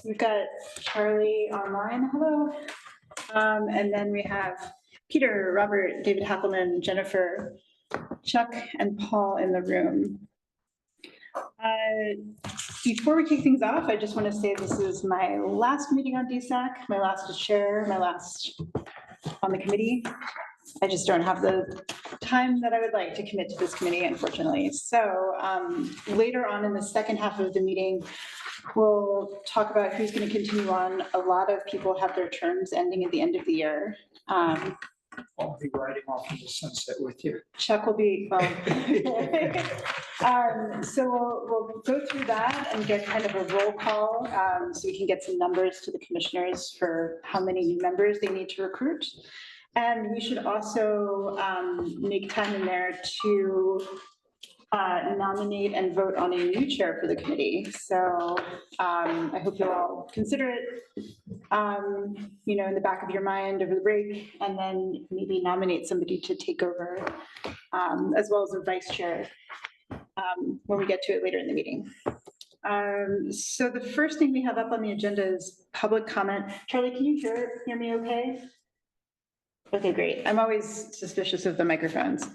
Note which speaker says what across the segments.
Speaker 1: We've got Charlie online, hello. And then we have Peter, Robert, David Hackelman, Jennifer, Chuck, and Paul in the room. Before we kick things off, I just want to say this is my last meeting on DSAC, my last as chair, my last on the committee. I just don't have the time that I would like to commit to this committee, unfortunately. So later on in the second half of the meeting, we'll talk about who's going to continue on. A lot of people have their terms ending at the end of the year.
Speaker 2: I'll be riding off in the sunset with you.
Speaker 1: Chuck will be, so we'll go through that and get kind of a roll call so we can get some numbers to the commissioners for how many new members they need to recruit. And we should also make time in there to nominate and vote on a new chair for the committee. So I hope you'll all consider it, in the back of your mind over the break, and then maybe nominate somebody to take over, as well as a vice chair when we get to it later in the meeting. So the first thing we have up on the agenda is public comment. Charlie, can you hear me okay? Okay, great. I'm always suspicious of the microphones.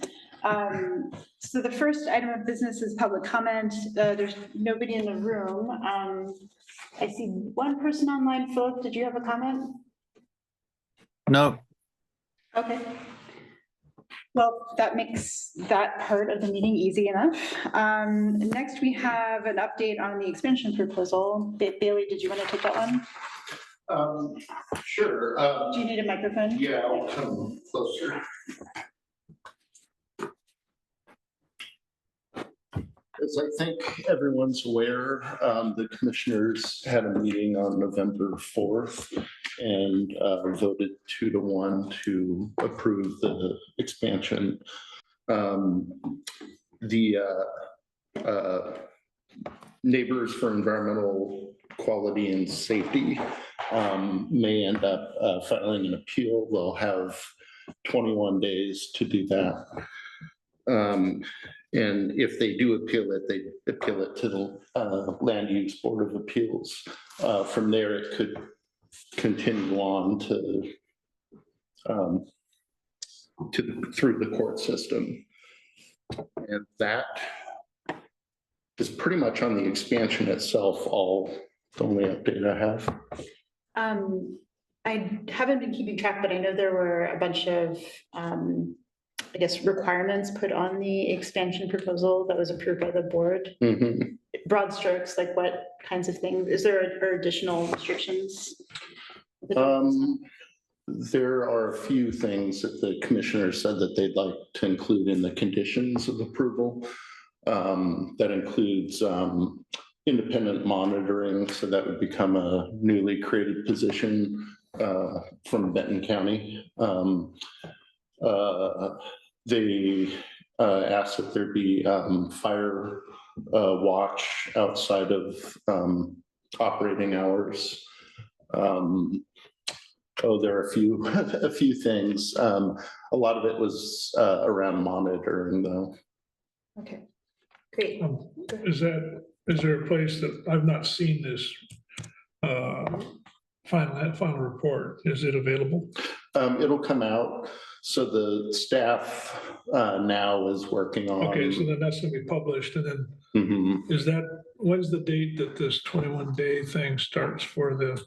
Speaker 1: So the first item of business is public comment. There's nobody in the room. I see one person online. Philip, did you have a comment?
Speaker 3: No.
Speaker 1: Okay. Well, that makes that part of the meeting easy enough. Next, we have an update on the expansion proposal. Bailey, did you want to take that one?
Speaker 4: Sure.
Speaker 1: Do you need a microphone?
Speaker 4: Yeah, I'll come closer. As I think everyone's aware, the commissioners had a meeting on November 4th and voted 2-1 to approve the expansion. The Neighbors for Environmental Quality and Safety may end up filing an appeal. They'll have 21 days to do that. And if they do appeal it, they appeal it to the Land Use Board of Appeals. From there, it could continue on through the court system. And that is pretty much on the expansion itself, the only update I have.
Speaker 1: I haven't been keeping track, but I know there were a bunch of, requirements put on the expansion proposal that was approved by the board.
Speaker 4: Mm-hmm.
Speaker 1: Broad strokes, like what kinds of things? Is there additional restrictions?
Speaker 4: There are a few things that the commissioner said that they'd like to include in the conditions of approval. That includes independent monitoring, so that would become a newly created position from Benton County. They asked that there be fire watch outside of operating hours. There are a few things. A lot of it was around monitoring, though.
Speaker 1: Okay, great.
Speaker 5: Is there a place that I've not seen this final report? Is it available?
Speaker 4: It'll come out. So the staff now is working on.
Speaker 5: Okay, so then that's going to be published, and then when's the date that this 21-day thing starts for the?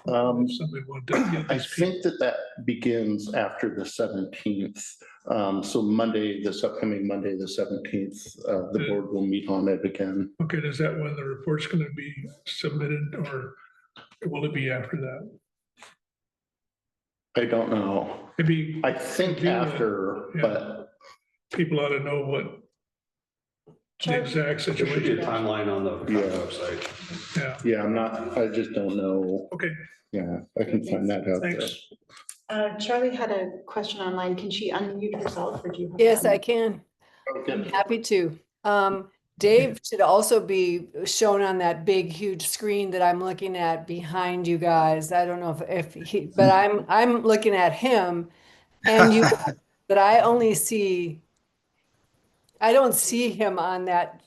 Speaker 5: Somebody wanted to get
Speaker 4: I
Speaker 5: these
Speaker 4: think that begins after the 17th. So this upcoming Monday, the 17th, the board will meet on it again.
Speaker 5: Okay, is that when the report's going to be submitted, or will it be after that?
Speaker 4: I don't know.
Speaker 5: Maybe
Speaker 4: I think after,
Speaker 5: but people ought to know what the exact
Speaker 6: There should be
Speaker 5: situation.
Speaker 6: a timeline on the website.
Speaker 4: Yeah, I just don't know.
Speaker 5: Okay.
Speaker 4: Yeah, I can find that out.
Speaker 5: Thanks.
Speaker 1: Charlie had a question online. Can she unmute herself, or do you have
Speaker 7: Yes,
Speaker 1: that?
Speaker 7: I can.
Speaker 4: Okay.
Speaker 7: I'm happy to. Dave should also be shown on that big, huge screen that I'm looking at behind you guys. I don't know if he, but I'm looking at him, and you, but I don't see him on that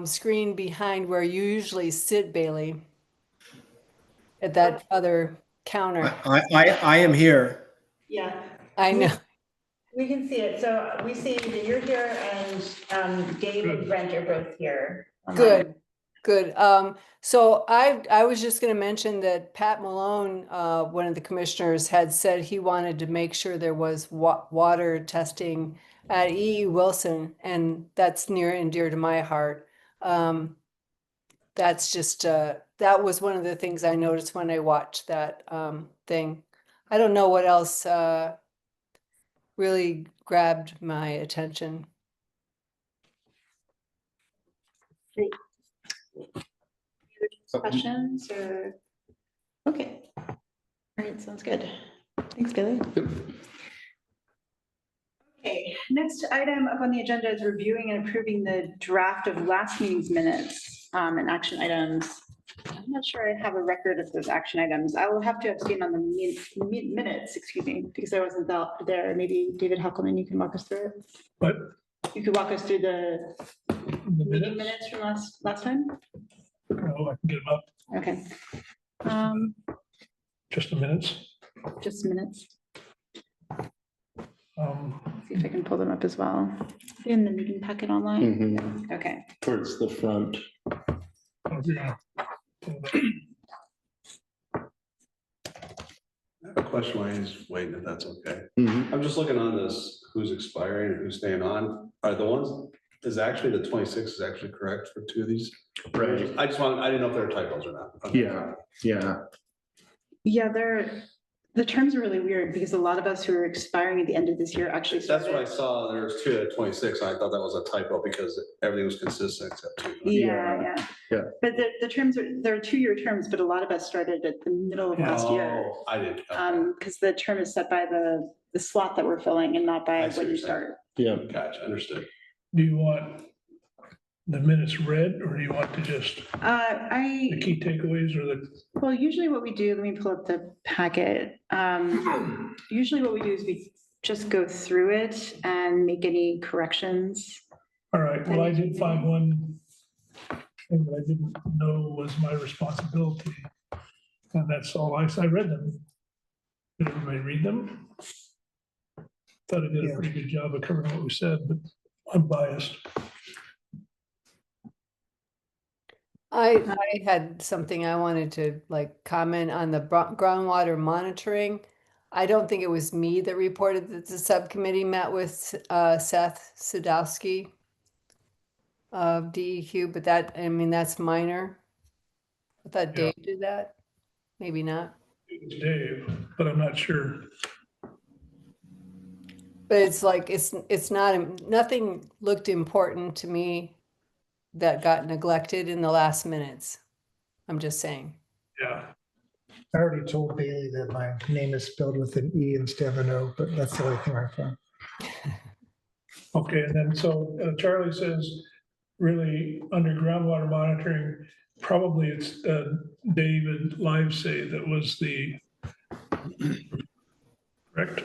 Speaker 7: screen behind where you usually sit, Bailey. at that other counter.
Speaker 8: I am here.
Speaker 1: Yeah.
Speaker 7: I know.
Speaker 1: We can see it. So we see that you're here and Dave and Brent are both here.
Speaker 7: Good, good. So I was just gonna mention that Pat Malone, one of the commissioners, had said he wanted to make sure there was water testing at E.E. Wilson, and that's near and dear to my heart. That's just, that was one of the things I noticed when I watched that thing. I don't know what else really grabbed my attention.
Speaker 1: Great. Any other questions or? Okay. All right, sounds good. Thanks, Billy. Okay, next item up on the agenda is reviewing and approving the draft of last meeting's minutes and action items. I'm not sure I have a record of those action items. I will have to abstain on the minutes, excuse me, because I wasn't there. Maybe David Huckelman, you can walk us through it.
Speaker 5: But
Speaker 1: You could walk us through the meeting minutes from last time?
Speaker 5: oh, I can get them up,
Speaker 1: Okay.
Speaker 5: just a minute.
Speaker 1: Just minutes.
Speaker 5: Um,
Speaker 1: See if I can pull them up as well. In the meeting packet online?
Speaker 4: Mhm.
Speaker 1: Okay.
Speaker 4: Towards the front.
Speaker 5: oh, yeah.
Speaker 6: I have a question while he's waiting, if that's okay.
Speaker 4: Mhm.
Speaker 6: I'm just looking on this, who's expiring and who's staying on. Are the ones, is actually the 26 is actually correct for two of these?
Speaker 4: Right.
Speaker 6: I didn't know if there were typos or not. Okay.
Speaker 4: Yeah.
Speaker 1: Yeah, the terms are really weird because a lot of us who are expiring at the end of this year actually
Speaker 6: That's what I
Speaker 1: started.
Speaker 6: saw. There was two at 26. And I thought that was a typo because everything was consistent except two.
Speaker 1: Yeah.
Speaker 4: Yeah.
Speaker 1: But the terms they're 2-year terms, but a lot of us started at the middle of last year.
Speaker 6: Oh, I didn't.
Speaker 1: Because the term is set by the slot that we're filling and not by
Speaker 6: I see
Speaker 1: when
Speaker 6: what
Speaker 1: you
Speaker 6: you're saying.
Speaker 1: start.
Speaker 4: Yeah.
Speaker 6: Gotcha, understood.
Speaker 5: Do you want the minutes read, or do you want to just the key takeaways or the?
Speaker 1: Well, usually what we do, let me pull up the packet. Usually what we do is we just go through it and make any corrections.
Speaker 5: All right, well, I did find one thing that I didn't know was my responsibility. And that's all I read them. Did everybody read them? Thought I did a pretty good job of covering what we said, but I'm biased.
Speaker 7: I had something I wanted to like comment on the groundwater monitoring. I don't think it was me that reported that the subcommittee met with Seth Sadowski of DEQ, but that's minor. I thought
Speaker 5: Yeah.
Speaker 7: Dave did that. Maybe not.
Speaker 5: It was Dave, but I'm not sure.
Speaker 7: But it's like, it's not, nothing looked important to me that got neglected in the last minutes. I'm just saying.
Speaker 5: Yeah.
Speaker 2: I already told Bailey that my name is spelled with an E instead of an O, but that's the only thing I found.
Speaker 5: Okay, and then so Charlie says, really under groundwater monitoring, probably it's David Livesay that was the correct.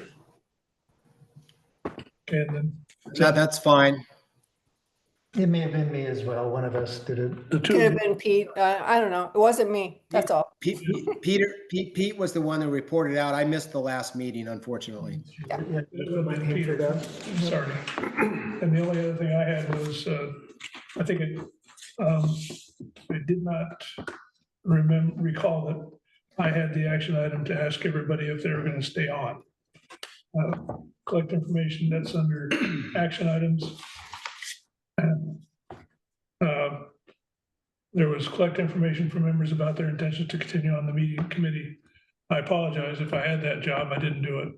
Speaker 5: Okay, and then
Speaker 8: Yeah, that's fine.
Speaker 2: It may have been me as well. One of us did it.
Speaker 5: the two
Speaker 7: Could
Speaker 5: of
Speaker 7: have
Speaker 5: you,
Speaker 7: been Pete. I don't know. It wasn't me. That's all.
Speaker 8: Pete was the one that reported out. I missed the last meeting, unfortunately.
Speaker 2: Yeah,
Speaker 5: it would have been
Speaker 2: him for
Speaker 5: Peter.
Speaker 2: that.
Speaker 5: Sorry. And the only other thing I had was, I think I did not recall that I had the action item to ask everybody if they were going to stay on. Collect information, that's under action items. There was collect information from members about their intentions to continue on the meeting committee. I apologize if I had that job, I didn't do it.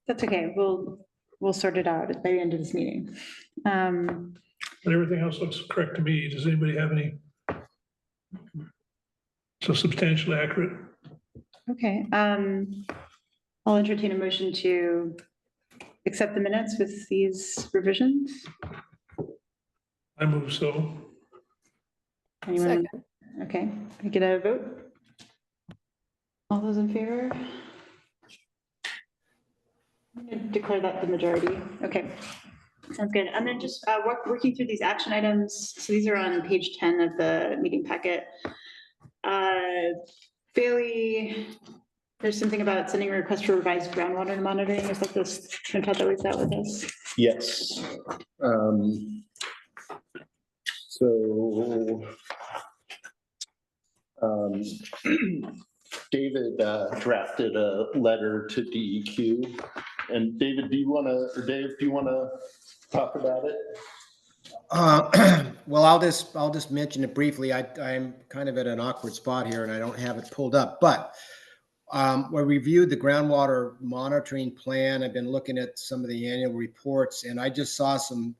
Speaker 1: That's okay. We'll sort it out by the end of this meeting.
Speaker 5: But everything else looks correct to me. Does anybody have any? So substantially accurate.
Speaker 1: Okay, I'll entertain a motion to accept the minutes with these revisions.
Speaker 5: I move so.
Speaker 1: Anyone?
Speaker 7: Second.
Speaker 1: Okay, can I get a vote? All those in favor? I'm gonna declare that the majority. Okay, sounds good. And then just working through these action items. So these are on page 10 of the meeting packet. Bailey, there's something about sending a request for revised groundwater monitoring. Is that this printout that we've got with us?
Speaker 4: Yes. So David drafted a letter to DEQ. And David, do you want to, or Dave, do you want to talk about it?
Speaker 8: Well, I'll just mention it briefly. I'm kind of at an awkward spot here and I don't have it pulled up, but we reviewed the groundwater monitoring plan. I've been looking at some of the annual reports and I just saw some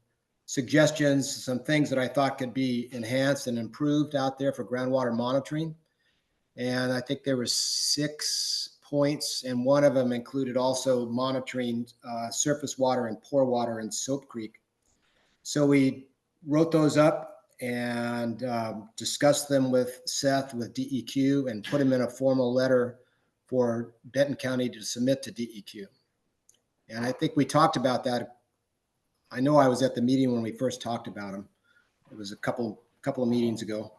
Speaker 8: suggestions, some things that I thought could be enhanced and improved out there for groundwater monitoring. And I think there were 6 points and one of them included also monitoring surface water and pore water in Soap Creek. So we wrote those up and discussed them with Seth, with DEQ, and put them in a formal letter for Benton County to submit to DEQ. And I think we talked about that. I know I was at the meeting when we first talked about them. It was a couple of meetings ago.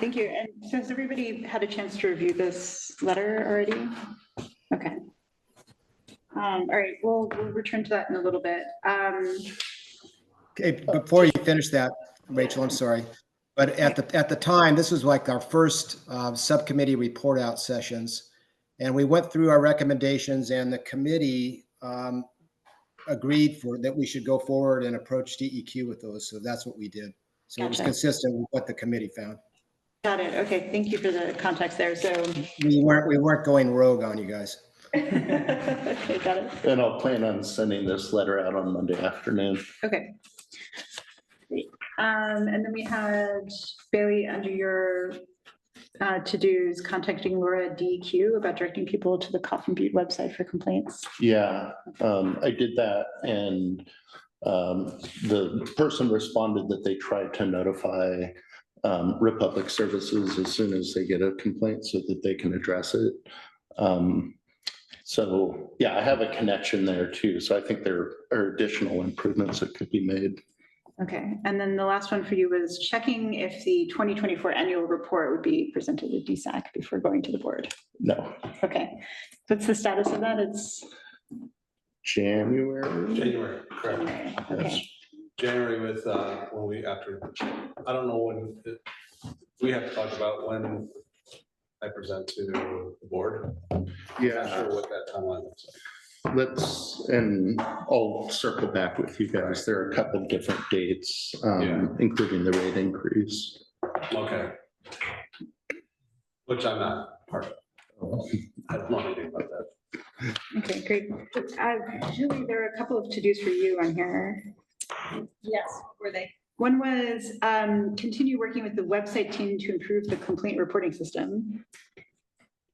Speaker 1: Thank you. And so has everybody had a chance to review this letter already? Okay. All right, we'll return to that in a little bit.
Speaker 8: Okay, before you finish that, Rachel, I'm sorry. But at the time, this was like our first subcommittee report out sessions. And we went through our recommendations and the committee agreed that we should go forward and approach DEQ with those. So that's what we did. So it was consistent with what the committee found.
Speaker 1: Got it. Okay, thank you for the context there. So
Speaker 8: we weren't going rogue on you guys.
Speaker 1: Okay, got it.
Speaker 4: And I'll plan on sending this letter out on Monday afternoon.
Speaker 1: Okay. Great. And then we had Bailey under your to-dos contacting Laura at DEQ about directing people to the Coffin Butte website for complaints.
Speaker 4: Yeah, I did that and the person responded that they tried to notify Republic Services as soon as they get a complaint so that they can address it. So yeah, I have a connection there too. So I think there are additional improvements that could be made.
Speaker 1: Okay, and then the last one for you was checking if the 2024 annual report would be presented at DSAC before going to the board.
Speaker 4: No.
Speaker 1: Okay, what's the status of that? It's
Speaker 4: January,
Speaker 6: correct.
Speaker 1: okay.
Speaker 6: January with, when we, after, I don't know when, we have to talk about when I present to the board.
Speaker 4: Yeah.
Speaker 6: Not sure what that timeline looks like.
Speaker 4: and I'll circle back with you guys. There are a couple of different dates,
Speaker 6: Yeah.
Speaker 4: including the rate increase.
Speaker 6: Okay. Which I'm not part of. I don't know anything about that.
Speaker 1: Okay, great. Julie, there are a couple of to-dos for you on here.
Speaker 9: Yes, were they?
Speaker 1: One was continue working with the website team to improve the complaint reporting system.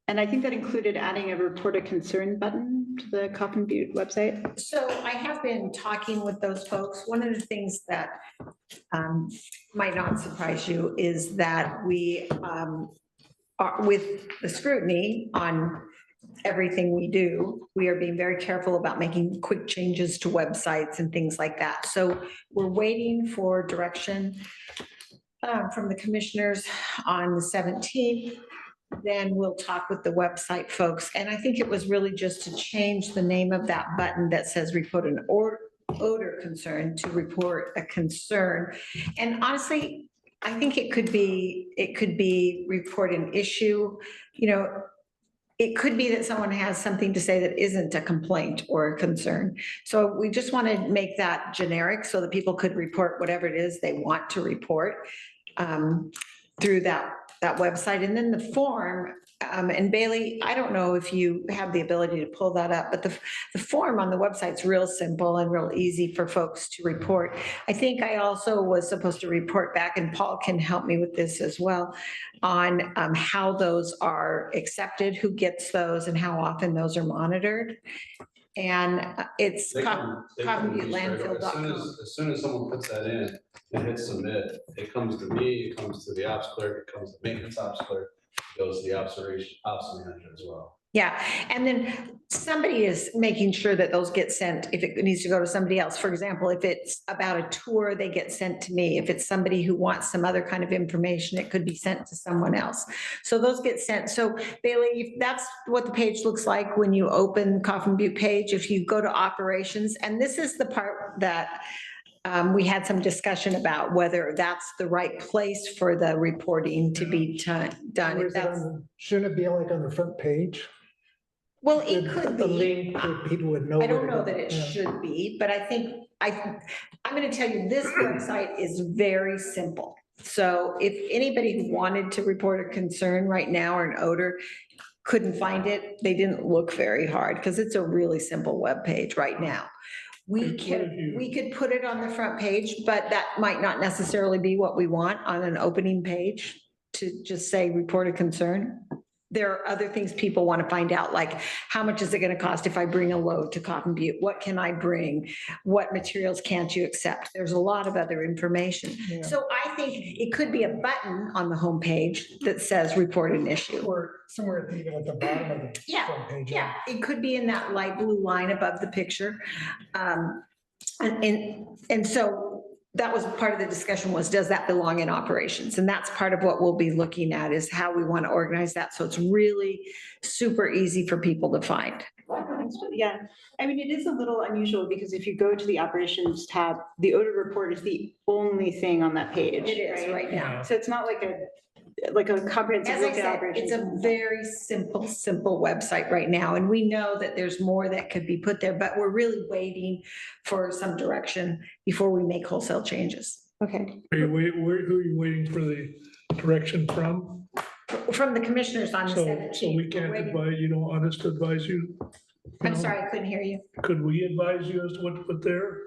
Speaker 1: And I think that included adding a report a concern button to the Coffin Butte website.
Speaker 9: So I have been talking with those folks. One of the things that might not surprise you is that we are with the scrutiny on everything we do, we are being very careful about making quick changes to websites and things like that. So we're waiting for direction from the commissioners on the 17th. Then we'll talk with the website folks. And I think it was really just to change the name of that button that says report an odor concern to report a concern. And honestly, I think it could be report an issue. You know, it could be that someone has something to say that isn't a complaint or a concern. So we just want to make that generic so that people could report whatever it is they want to report through that website. And then the form, and Bailey, I don't know if you have the ability to pull that up, but the form on the website's real simple and real easy for folks to report. I think I also was supposed to report back, and Paul can help me with this as well, on how those are accepted, who gets those, and how often those are monitored. And it's
Speaker 6: coffinbuttelandfill.com. As soon as someone puts that in and hits submit, it comes to me, it comes to the ops clerk, it comes to maintenance ops clerk, it goes to the ops manager as well.
Speaker 9: Yeah, and then somebody is making sure that those get sent if it needs to go to somebody else. For example, if it's about a tour, they get sent to me. If it's somebody who wants some other kind of information, it could be sent to someone else. So those get sent. So Bailey, that's what the page looks like when you open Coffin Butte page. If you go to operations, and this is the part that we had some discussion about whether that's the right place for the reporting to be done.
Speaker 2: Or
Speaker 9: If
Speaker 2: is it
Speaker 9: that's,
Speaker 2: shouldn't it be like on the front page?
Speaker 9: well, it could
Speaker 2: The
Speaker 9: be.
Speaker 2: link where people would know.
Speaker 9: I don't
Speaker 2: where to
Speaker 9: know
Speaker 2: go.
Speaker 9: that it
Speaker 2: Yeah.
Speaker 9: should be, but I think, I'm going to tell you, this website is very simple. So if anybody who wanted to report a concern right now or an odor couldn't find it, they didn't look very hard because it's a really simple web page right now. We could put it on the front page, but that might not necessarily be what we want on an opening page to just say report a concern. There are other things people want to find out, like how much is it going to cost if I bring a load to Coffin Butte? What can I bring? What materials can't you accept? There's a lot of other information.
Speaker 2: Yeah.
Speaker 9: So I think it could be a button on the homepage that says report an issue.
Speaker 2: Or somewhere even at the bottom of the
Speaker 9: Yeah,
Speaker 2: front page.
Speaker 9: Yeah, it could be in that light blue line above the picture. And so that was part of the discussion was, does that belong in operations? And that's part of what we'll be looking at is how we want to organize that. So it's really super easy for people to find.
Speaker 1: Yeah, I mean, it is a little unusual because if you go to the operations tab, the odor report is the only thing on that page.
Speaker 9: It is right now.
Speaker 1: So it's not like a comprehensive
Speaker 9: As I
Speaker 1: look at
Speaker 9: said,
Speaker 1: operations.
Speaker 9: it's a very simple website right now. And we know that there's more that could be put there, but we're really waiting for some direction before we make wholesale changes.
Speaker 1: Okay.
Speaker 5: Are you who are you waiting for the direction from?
Speaker 9: From the commissioners on the
Speaker 5: So
Speaker 9: 17th.
Speaker 5: we can't advise, you don't want us to advise you?
Speaker 9: I'm sorry, I couldn't hear you.
Speaker 5: Could we advise you as to what to put there?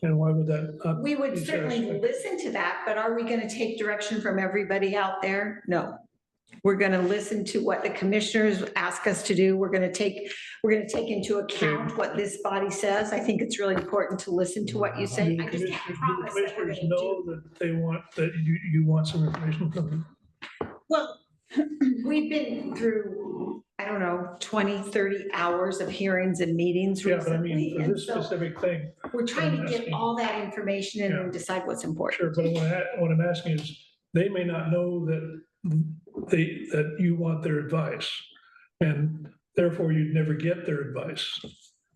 Speaker 5: And why would that not?
Speaker 9: We would
Speaker 5: be
Speaker 9: certainly
Speaker 5: satisfactory?
Speaker 9: listen to that, but are we going to take direction from everybody out there? No. We're going to listen to what the commissioners ask us to do. We're going to take into account what this body says. I think it's really important to listen to what you
Speaker 5: Do
Speaker 9: say.
Speaker 5: the
Speaker 9: I just can't
Speaker 5: commissioners
Speaker 9: promise that we're going to
Speaker 5: know
Speaker 9: do.
Speaker 5: that they want, that you want some information from them?
Speaker 9: Well, we've been through, I don't know, 20, 30 hours of hearings and meetings
Speaker 5: Yeah, but I
Speaker 9: recently.
Speaker 5: mean, for
Speaker 9: And
Speaker 5: this
Speaker 9: so
Speaker 5: specific thing,
Speaker 9: we're trying to get
Speaker 5: asking.
Speaker 9: all that information in and decide what's
Speaker 5: sure,
Speaker 9: important.
Speaker 5: but what I'm asking is, they may not know that that you want their advice, and therefore you'd never get their advice,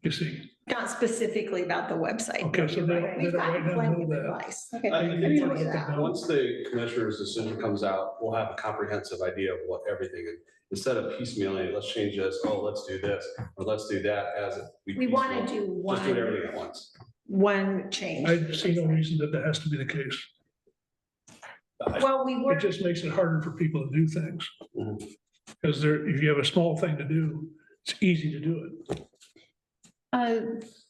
Speaker 5: you see.
Speaker 9: Not specifically about the website.
Speaker 5: Okay,
Speaker 9: No,
Speaker 5: so
Speaker 9: you're
Speaker 5: they
Speaker 9: right.
Speaker 5: don't-
Speaker 9: We've
Speaker 5: they don't right
Speaker 9: gotten
Speaker 5: now
Speaker 9: plenty
Speaker 5: know
Speaker 9: of
Speaker 5: that.
Speaker 9: advice.
Speaker 1: Okay.
Speaker 6: I
Speaker 1: I
Speaker 6: think
Speaker 1: mean,
Speaker 6: once the commissioner's decision comes out, we'll have a comprehensive idea of what everything is. Instead of piecemealing, let's change this, oh, let's do this, or let's do that as
Speaker 9: We want to
Speaker 6: piecemeal.
Speaker 9: do
Speaker 6: Just do it everything at once.
Speaker 9: one change.
Speaker 5: I see no reason that has to be the case.
Speaker 9: Well, we
Speaker 5: It
Speaker 9: work,
Speaker 5: just makes it harder for people to do things.
Speaker 6: Mhm.
Speaker 5: Because if you have a small thing to do, it's easy to do it.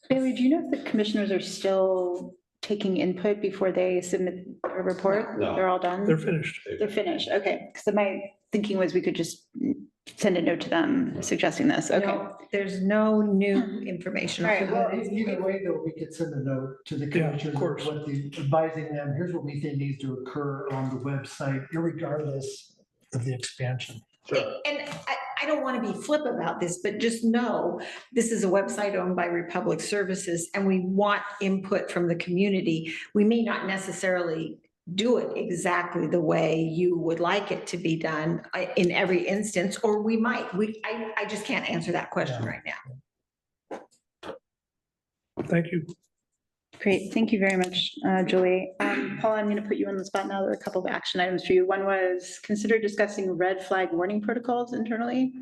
Speaker 1: Bailey, do you know if the commissioners are still taking input before they submit a report?
Speaker 6: No.
Speaker 1: They're all done?
Speaker 5: They're finished.
Speaker 1: They're finished, okay. Because my thinking was we could just send a note to them suggesting this, okay.
Speaker 9: no, there's no new information.
Speaker 1: All right,
Speaker 2: Well, either way, though, we could send a note to the
Speaker 5: Yeah, of
Speaker 2: commissioners,
Speaker 5: course.
Speaker 2: what the, advising them, here's what we think needs to occur on the website, irregardless of the expansion.
Speaker 9: And I don't want to be flip about this, but just know, this is a website owned by Republic Services, and we want input from the community. We may not necessarily do it exactly the way you would like it to be done in every instance, or we might. I just can't answer that question right now.
Speaker 5: Thank you.
Speaker 1: Great, thank you very much, Julie. Paul, I'm going to put you on the spot now. There are a couple of action items for you. One was consider discussing red flag warning protocols internally.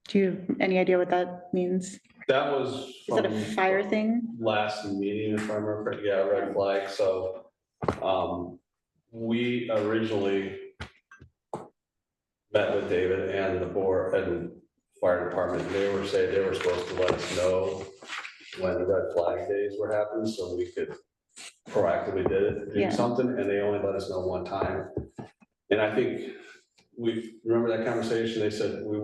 Speaker 1: Do you have any idea what that means?
Speaker 6: That was
Speaker 1: Is that a
Speaker 6: from
Speaker 1: fire thing?
Speaker 6: last meeting, if I remember, correctly. Yeah, red flag, so, we originally met with David and the board and fire department. They were saying they were supposed to let us know when the red flag days were happening, so we could proactively
Speaker 1: Yeah.
Speaker 6: do something, and they only let us know one time. And I think remember that conversation, they said we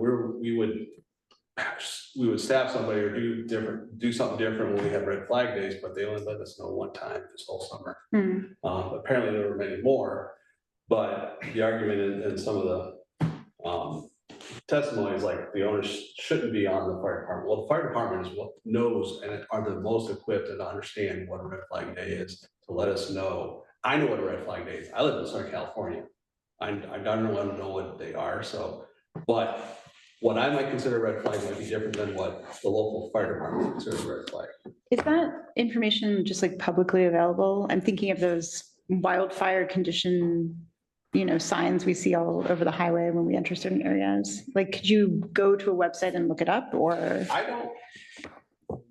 Speaker 6: would stab somebody or do something different when we have red flag days, but they only let us know one time this whole summer.
Speaker 1: Hmm.
Speaker 6: Apparently there were many more, but the argument and some of the testimony is like the owners shouldn't be on the fire department. Well, the fire department is what knows and are the most equipped to understand what a red flag day is, to let us know. I know what a red flag day is. I live in Southern California. I don't want to know what they are, so, but what I might consider a red flag might be different than what the local fire department considers a red flag.
Speaker 1: Is that information just like publicly available? I'm thinking of those wildfire condition, signs we see all over the highway when we enter certain areas. Like, could you go to a website and look it up, or?
Speaker 6: I don't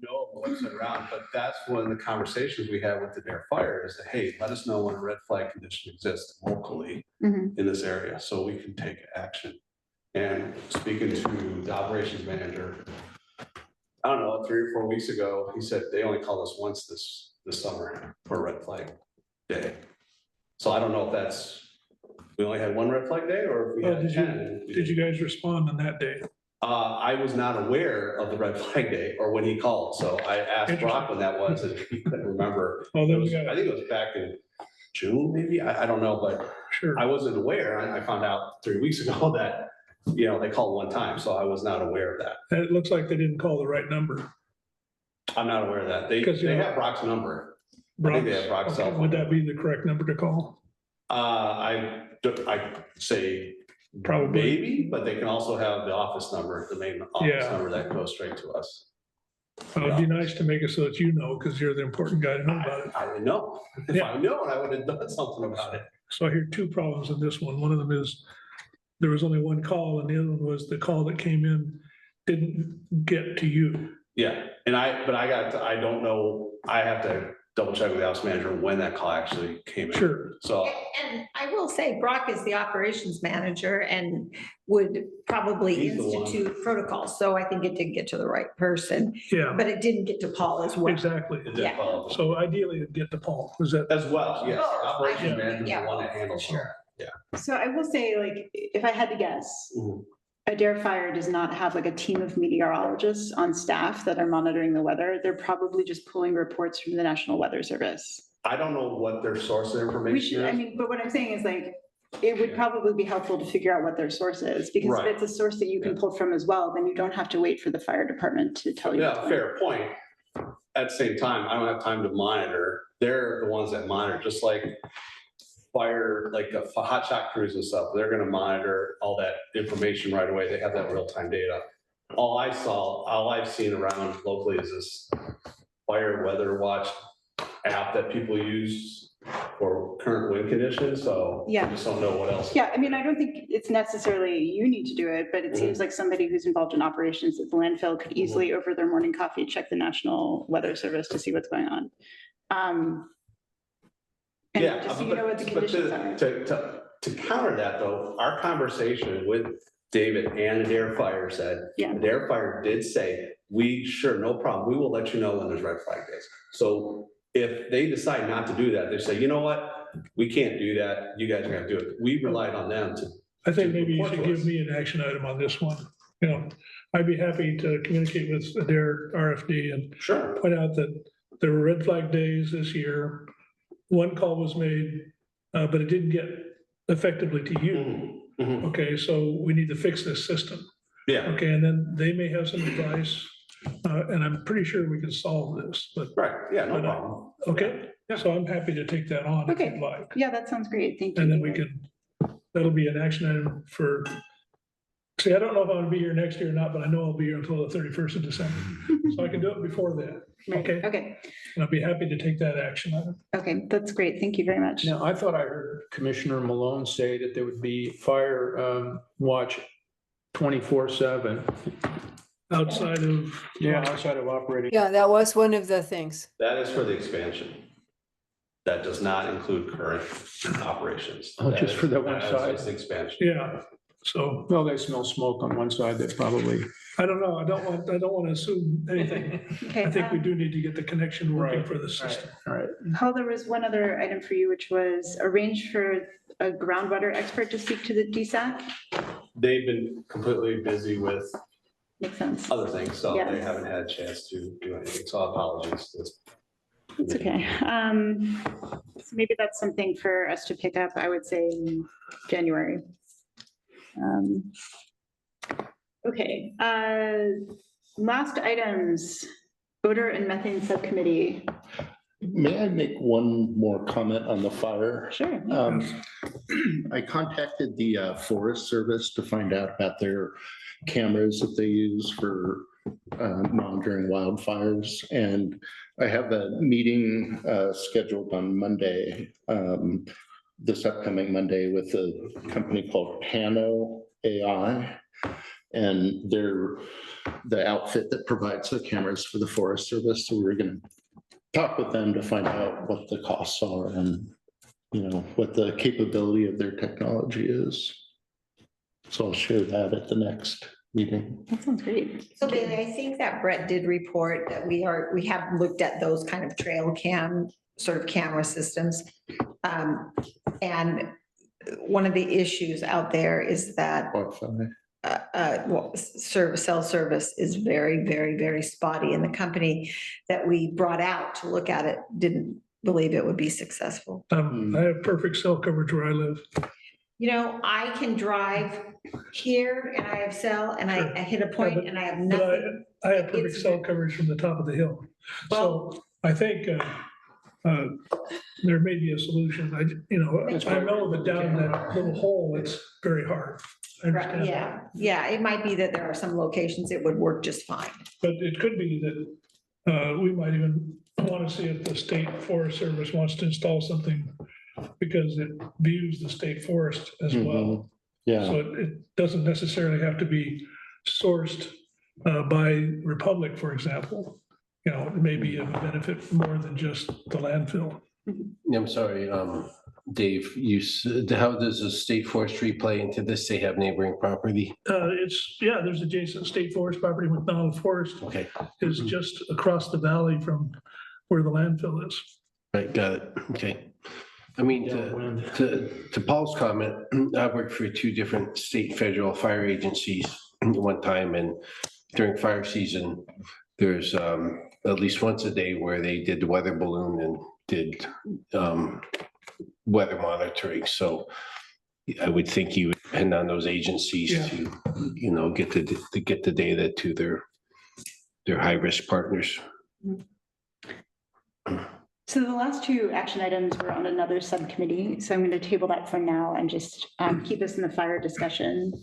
Speaker 6: know what's around, but that's one of the conversations we have with the Dare Fire is that, hey, let us know when a red flag condition exists locally
Speaker 1: Mhm.
Speaker 6: in this area so we can take action. And speaking to the operations manager, I don't know, 3 or 4 weeks ago, he said they only called us once this summer for a red flag day. So I don't know if that's, we only had one red flag day or if we
Speaker 5: Oh,
Speaker 6: had
Speaker 5: did
Speaker 6: 10.
Speaker 5: Did you guys respond on that day?
Speaker 6: I was not aware of the red flag day or when he called, so I asked Brock when that was and he couldn't remember.
Speaker 5: Oh,
Speaker 6: It
Speaker 5: then we
Speaker 6: was-
Speaker 5: got
Speaker 6: I
Speaker 5: it.
Speaker 6: think it was back in June, maybe, I don't know, but
Speaker 5: Sure.
Speaker 6: I wasn't aware. I found out 3 weeks ago that, they called one time, so I was not aware of that.
Speaker 5: And it looks like they didn't call the right number.
Speaker 6: I'm not aware of that. They
Speaker 5: Because,
Speaker 6: have Brock's number. I think they have Brock's cell
Speaker 5: Okay,
Speaker 6: phone.
Speaker 5: would that be the correct number to call?
Speaker 6: I say
Speaker 5: Probably.
Speaker 6: maybe, but they can also have the office number, the main office
Speaker 5: Yeah.
Speaker 6: number that goes straight to us.
Speaker 5: It'd be nice to make it so that because you're the important guy to know about it.
Speaker 6: I didn't know. If
Speaker 5: Yeah.
Speaker 6: I known, I would have done something about it.
Speaker 5: So I hear two problems in this one. One of them is there was only one call, and the other one was the call that came in didn't get to you.
Speaker 6: Yeah, and I don't know, I have to double check with the house manager when that call actually came in.
Speaker 5: Sure.
Speaker 6: So,
Speaker 9: And I will say Brock is the operations manager and would probably
Speaker 6: He's the one.
Speaker 9: institute protocols. So I think it did get to the right person,
Speaker 5: Yeah,
Speaker 9: but it didn't get to Paul as well.
Speaker 5: exactly.
Speaker 6: it did
Speaker 9: Yeah.
Speaker 6: follow.
Speaker 5: So ideally it'd get to Paul. Was that?
Speaker 6: As well, yes,
Speaker 9: Oh, I
Speaker 6: operations
Speaker 9: think,
Speaker 6: manager is
Speaker 9: yeah,
Speaker 6: the one that
Speaker 9: for
Speaker 6: handles
Speaker 9: sure.
Speaker 6: it. Yeah.
Speaker 1: So I will say, like, if I had to guess,
Speaker 6: Mhm.
Speaker 1: a Dare Fire does not have like a team of meteorologists on staff that are monitoring the weather. They're probably just pulling reports from the National Weather Service.
Speaker 6: I don't know what their source of
Speaker 1: We
Speaker 6: information
Speaker 1: should, I
Speaker 6: is.
Speaker 1: mean, but what I'm saying is like, it would
Speaker 6: Yeah.
Speaker 1: probably be helpful to figure out what their source is, because if
Speaker 6: Right.
Speaker 1: it's a source that you can pull from as well, then you don't have to wait for the fire department to tell you.
Speaker 6: Yeah,
Speaker 1: what's going
Speaker 6: fair point. At the same time, I don't have time to monitor. They're the ones that monitor, just like fire, like the hot shot crews and stuff. They're gonna monitor all that information right away. They have that real-time data. All I've seen around locally is this fire weather watch app that people use for current wind conditions, so I
Speaker 1: Yeah.
Speaker 6: just don't know what else.
Speaker 1: Yeah, I mean, I don't think it's necessarily you need to do it, but it seems like somebody who's involved in operations at the landfill could easily, over their morning coffee, check the National Weather Service to see what's going on. And
Speaker 6: Yeah,
Speaker 1: just so you know what the
Speaker 6: but
Speaker 1: conditions are.
Speaker 6: to counter that though, our conversation with David and Adair Fire said,
Speaker 1: Yeah.
Speaker 6: Adair Fire did say, no problem, we will let you know when there's red flag days. So if they decide not to do that, they say, you know what, we can't do that, you guys are gonna do it. We relied on them to.
Speaker 5: I think maybe you
Speaker 6: report
Speaker 5: should
Speaker 6: to
Speaker 5: give
Speaker 6: us.
Speaker 5: me an action item on this one. I'd be happy to communicate with their RFD and
Speaker 6: Sure.
Speaker 5: point out that there were red flag days this year. One call was made, but it didn't get effectively to you.
Speaker 6: Mhm, mhm.
Speaker 5: Okay, so we need to fix this system.
Speaker 6: Yeah,
Speaker 5: Okay, and then they may have some advice, and I'm pretty sure we can solve this, but,
Speaker 6: right, yeah, no
Speaker 5: But,
Speaker 6: problem.
Speaker 5: okay?
Speaker 6: Yeah.
Speaker 5: So I'm happy to take that on if
Speaker 1: Okay.
Speaker 5: you'd like.
Speaker 1: Yeah, that sounds great. Thank you.
Speaker 5: And then we can, that'll be an action item for, see, I don't know if I'm gonna be here next year or not, but I know I'll be here until the 31st of December. So I can do it before then,
Speaker 1: Right,
Speaker 5: okay?
Speaker 1: Okay,
Speaker 5: And I'll be happy to take that action item.
Speaker 1: okay, that's great. Thank you very much.
Speaker 10: Now, I thought I heard Commissioner Malone say that there would be fire watch 24/7.
Speaker 5: Outside of.
Speaker 10: Yeah, outside of operating.
Speaker 7: Yeah, that was one of the things.
Speaker 6: That is for the expansion. That does not include current operations.
Speaker 10: Oh, just for that one
Speaker 6: is
Speaker 10: side?
Speaker 6: just expansion.
Speaker 5: Yeah, so
Speaker 10: Well, they smell smoke on one side that probably,
Speaker 5: I don't know. I don't want to assume anything.
Speaker 1: Okay,
Speaker 5: I think we do need to get the connection working
Speaker 10: Right,
Speaker 5: for the system.
Speaker 10: all right.
Speaker 1: Paul, there was one other item for you, which was arrange for a groundwater expert to speak to the DSAC.
Speaker 6: They've been completely busy with
Speaker 1: Makes sense.
Speaker 6: other things, so
Speaker 1: Yeah.
Speaker 6: they haven't had a chance to do anything, so apologies.
Speaker 1: It's okay. So maybe that's something for us to pick up, I would say in January. Okay, last items, odor and methane subcommittee.
Speaker 4: May I make one more comment on the fire?
Speaker 1: Sure.
Speaker 4: I contacted the Forest Service to find out about their cameras that they use for monitoring wildfires. And I have a meeting scheduled on Monday, this upcoming Monday, with a company called Pano AI. And they're the outfit that provides the cameras for the Forest Service. So we're going to talk with them to find out what the costs are and, you know, what the capability of their technology is. So I'll share that at the next meeting.
Speaker 1: That sounds great.
Speaker 9: So Bailey, I think that Brett did report that we have looked at those kind of trail cam, sort of camera systems. And one of the issues out there is that cell service is very, very, very spotty, and the company that we brought out to look at it didn't believe it would be successful.
Speaker 5: I have perfect cell coverage where I live.
Speaker 9: You know, I can drive here and I have cell and I hit a point and I have nothing.
Speaker 5: I have perfect cell coverage from the top of the hill. So I think there may be a solution. I know that down in that little hole, it's very hard. I understand that.
Speaker 9: Yeah, it might be that there are some locations it would work just fine.
Speaker 5: But it could be that we might even want to see if the state forest service wants to install something, because it views the state forest as well.
Speaker 4: Yeah.
Speaker 5: So it doesn't necessarily have to be sourced by Republic, for example. You know, it may be of a benefit more than just the landfill.
Speaker 11: I'm sorry, Dave, how does the state forestry play into this? They have neighboring property?
Speaker 5: There's adjacent state forest property. McDonald Forest
Speaker 11: Okay.
Speaker 5: is just across the valley from where the landfill is.
Speaker 11: Right, got it. Okay. I mean, to Paul's comment, I worked for two different state federal fire agencies one time, and during fire season, there's at least once a day where they did the weather balloon and did weather monitoring. So I would think you would depend on those agencies to, get the data to their high-risk partners.
Speaker 1: So the last two action items were on another subcommittee, so I'm going to table that for now and just keep us in the fire discussion.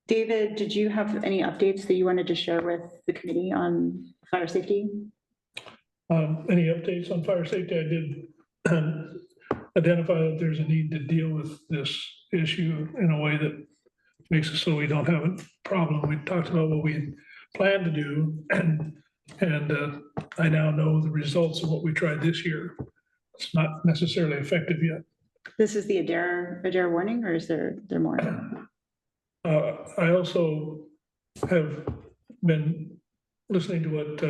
Speaker 1: David, did you have any updates that you wanted to share with the committee on fire safety?
Speaker 5: Any updates on fire safety? I did identify that there's a need to deal with this issue in a way that makes it so we don't have a problem. We talked about what we planned to do, and I now know the results of what we tried this year. It's not necessarily effective yet.
Speaker 1: This is the Adair warning, or is there more?
Speaker 5: I also have been listening to what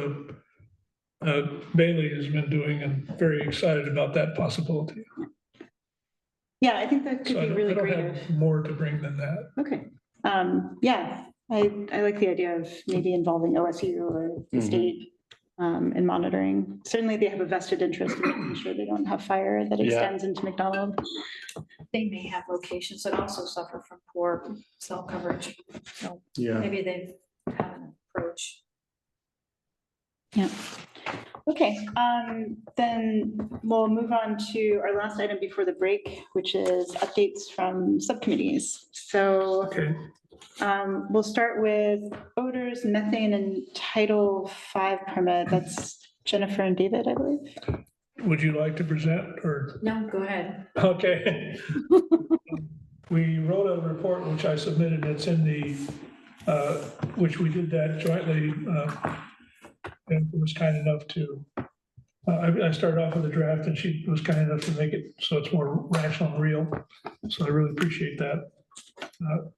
Speaker 5: Bailey has been doing and very excited about that possibility.
Speaker 1: Yeah, I think that could be really great.
Speaker 5: I don't have more to bring than that.
Speaker 1: Okay. Yeah, I like the idea of maybe involving OSU or the state in monitoring. Certainly they have a vested interest in making sure they don't have fire that extends into McDonald.
Speaker 12: They may have locations that also suffer from poor cell coverage. So maybe they have an approach.
Speaker 1: Yeah. Okay, then we'll move on to our last item before the break, which is updates from subcommittees. So we'll start with odors, methane, and Title V permit. That's Jennifer and David, I believe.
Speaker 5: Would you like to present, or?
Speaker 12: No, go ahead.
Speaker 5: Okay. We wrote a report, which I submitted. It's in the, which we did that jointly. And was kind enough to, I started off with a draft and she was kind enough to make it so it's more rational and real. So I really appreciate that.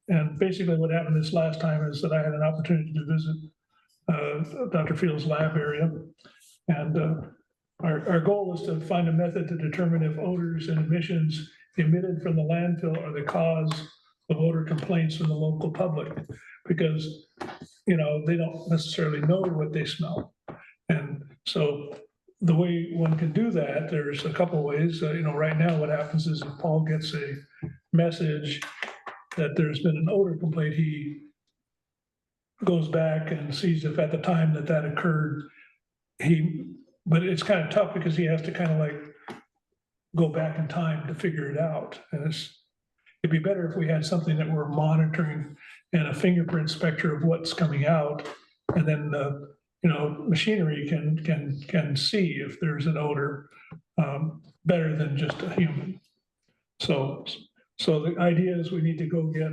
Speaker 5: And basically what happened this last time is that I had an opportunity to visit Dr. Field's lab area. And our goal was to find a method to determine if odors and emissions emitted from the landfill are the cause of odor complaints from the local public. Because, they don't necessarily know what they smell. And so the way one can do that, there's a couple of ways. Right now what happens is if Paul gets a message that there's been an odor complaint, he goes back and sees if at the time that that occurred, but it's kind of tough because he has to kind of like go back in time to figure it out. And it'd be better if we had something that we're monitoring and a fingerprint spectra of what's coming out. And then, machinery can see if there's an odor better than just a human. So the idea is we need to go get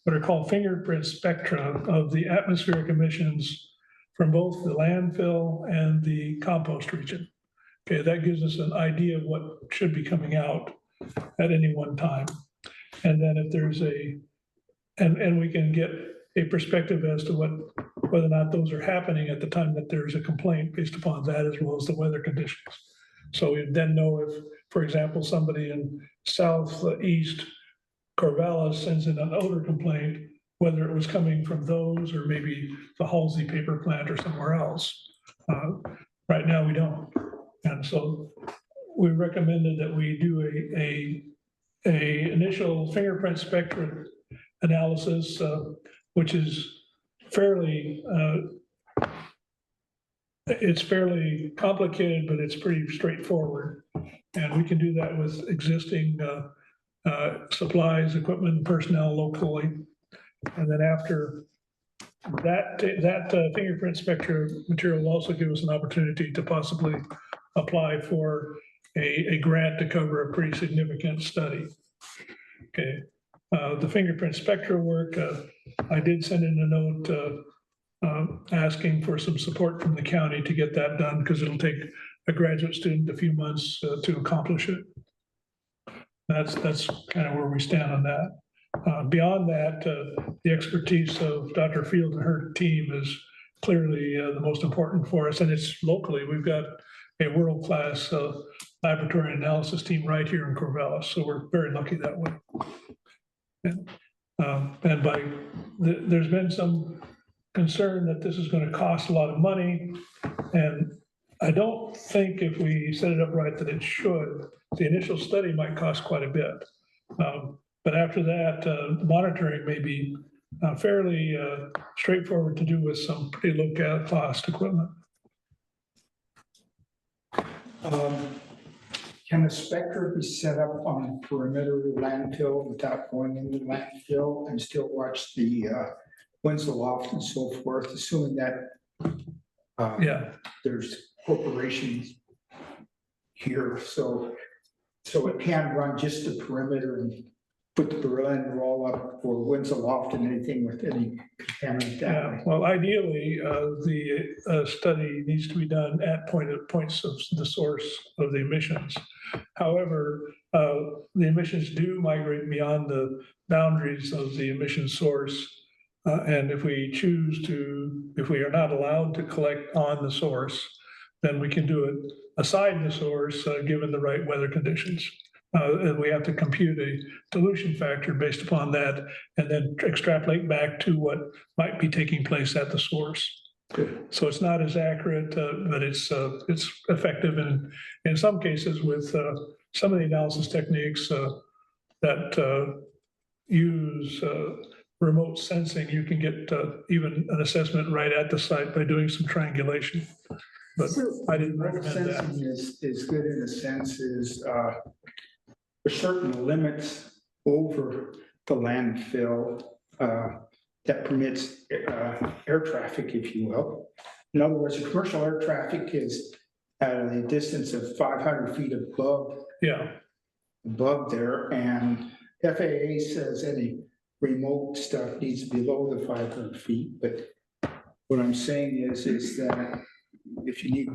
Speaker 5: what are called fingerprint spectra of the atmospheric emissions from both the landfill and the compost region. Okay, that gives us an idea of what should be coming out at any one time. And then if there's and we can get a perspective as to whether or not those are happening at the time that there's a complaint based upon that, as well as the weather conditions. So we then know if, for example, somebody in southeast Corvallis sends in an odor complaint, whether it was coming from those or maybe the Halsey paper plant or somewhere else. Right now we don't. And so we recommended that we do a initial fingerprint spectrum analysis, which is fairly complicated, but it's pretty straightforward. And we can do that with existing supplies, equipment, personnel locally. And then after that fingerprint spectra material will also give us an opportunity to possibly apply for a grant to cover a pretty significant study. Okay, the fingerprint spectra work, I did send in a note asking for some support from the county to get that done, because it'll take a graduate student a few months to accomplish it. That's kind of where we stand on that. Beyond that, the expertise of Dr. Field and her team is clearly the most important for us, and it's locally. We've got a world-class laboratory analysis team right here in Corvallis, so we're very lucky that way. And there's been some concern that this is going to cost a lot of money, and I don't think if we set it up right that it should. The initial study might cost quite a bit, but after that, monitoring may be fairly straightforward to do with some pretty low cost equipment.
Speaker 13: Can a spectra be set up on perimeter landfill without going into landfill and still watch the winds aloft and so forth, assuming that there's corporations here, so it can run just the perimeter and put the Berlin wall up for winds aloft and anything with any contaminant that way?
Speaker 5: Well, ideally, the study needs to be done at points of the source of the emissions. However, the emissions do migrate beyond the boundaries of the emission source. And if we if we are not allowed to collect on the source, then we can do it aside the source, given the right weather conditions. And we have to compute a dilution factor based upon that, and then extrapolate back to what might be taking place at the source. Good. So it's not as accurate, but it's effective. And in some cases with some of the analysis techniques that use remote sensing, you can get even an assessment right at the site by doing some triangulation. But I didn't recommend that.
Speaker 13: Sensing is good in a sense, certain limits over the landfill that permits air traffic, if you will. In other words, the commercial air traffic is at a distance of 500 feet above there, and FAA says any remote stuff needs to be below the 500 feet. But what I'm saying is that if you need.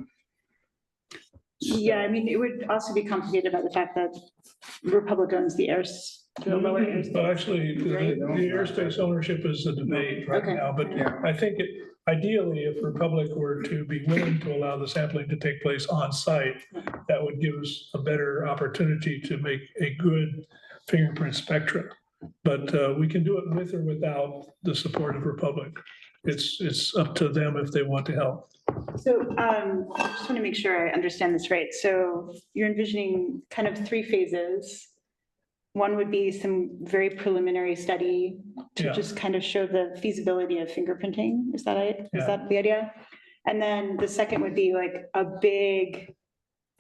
Speaker 1: Yeah, I mean, it would also be complicated by the fact that Republic owns the lower airspace.
Speaker 5: Well, actually, the airspace ownership is a debate right now, but I think ideally, if Republic were to be willing to allow the sampling to take place on site, that would give us a better opportunity to make a good fingerprint spectra. But we can do it with or without the support of Republic. It's up to them if they want to help.
Speaker 1: So I just want to make sure I understand this right. So you're envisioning kind of 3 phases. One would be some very preliminary study to
Speaker 5: Yeah.
Speaker 1: just kind of show the feasibility of fingerprinting. Is that it? Is
Speaker 5: Yeah.
Speaker 1: that the idea? And then the second would be like a big,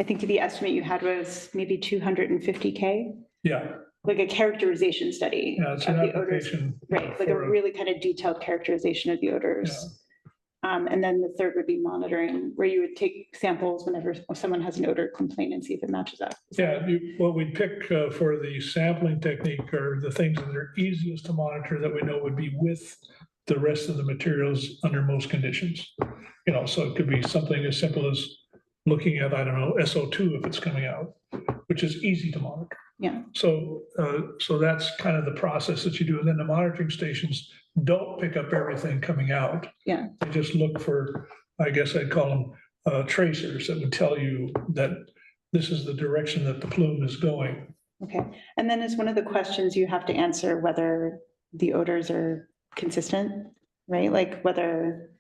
Speaker 1: I think the estimate you had was maybe 250K,
Speaker 5: Yeah,
Speaker 1: like a characterization study
Speaker 5: yeah, it's
Speaker 1: of
Speaker 5: an
Speaker 1: the odors.
Speaker 5: application.
Speaker 1: Right, like a
Speaker 5: for a-
Speaker 1: really kind of detailed characterization of the odors. And then the third would be monitoring, where you would take samples whenever someone has an odor complaint and see if it matches up.
Speaker 5: Yeah, what we'd pick for the sampling technique are the things that are easiest to monitor that we know would be with the rest of the materials under most conditions. You know, so it could be something as simple as looking at, I don't know, SO2 if it's coming out, which is easy to monitor.
Speaker 1: Yeah.
Speaker 5: So that's kind of the process that you do. And then the monitoring stations don't pick up everything coming out.
Speaker 1: Yeah.
Speaker 5: They just look for, I guess I'd call them tracers that would tell you that this is the direction that the plume is going.
Speaker 1: Okay, and then is one of the questions you have to answer whether the odors are consistent, right? Like whether.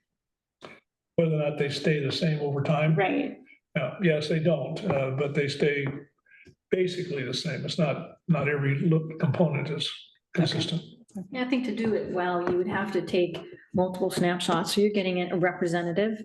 Speaker 5: Whether or not they stay the same over time.
Speaker 1: Right.
Speaker 5: Yeah, yes, they don't, but they stay basically the same. It's not every component is consistent.
Speaker 12: Yeah, I think to do it well, you would have to take multiple snapshots. So you're getting a representative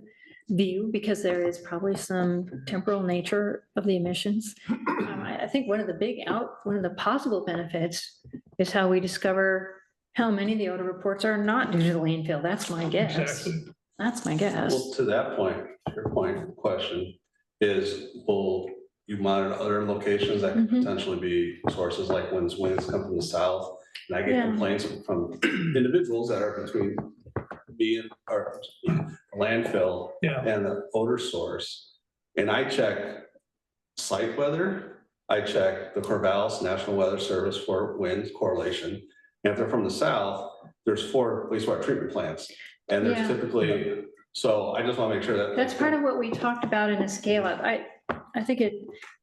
Speaker 12: view because there is probably some temporal nature of the emissions. I think one of the possible benefits is how we discover how many of the odor reports are not due to the landfill. That's my guess.
Speaker 5: Exactly.
Speaker 12: That's my guess.
Speaker 6: Well, to that point, your point question is, will you monitor other locations that could
Speaker 12: Mhm.
Speaker 6: potentially be sources like when winds come from the south? And I get
Speaker 12: Yeah.
Speaker 6: complaints from individuals that are between me and our landfill
Speaker 5: Yeah.
Speaker 6: and the odor source. And I check site weather, I check the Corvallis National Weather Service for wind correlation. And if they're from the south, there's 4 wastewater treatment plants. And there's
Speaker 12: Yeah.
Speaker 6: typically, so I just want to make sure that.
Speaker 12: That's part of what we talked about in a scale up. I think it,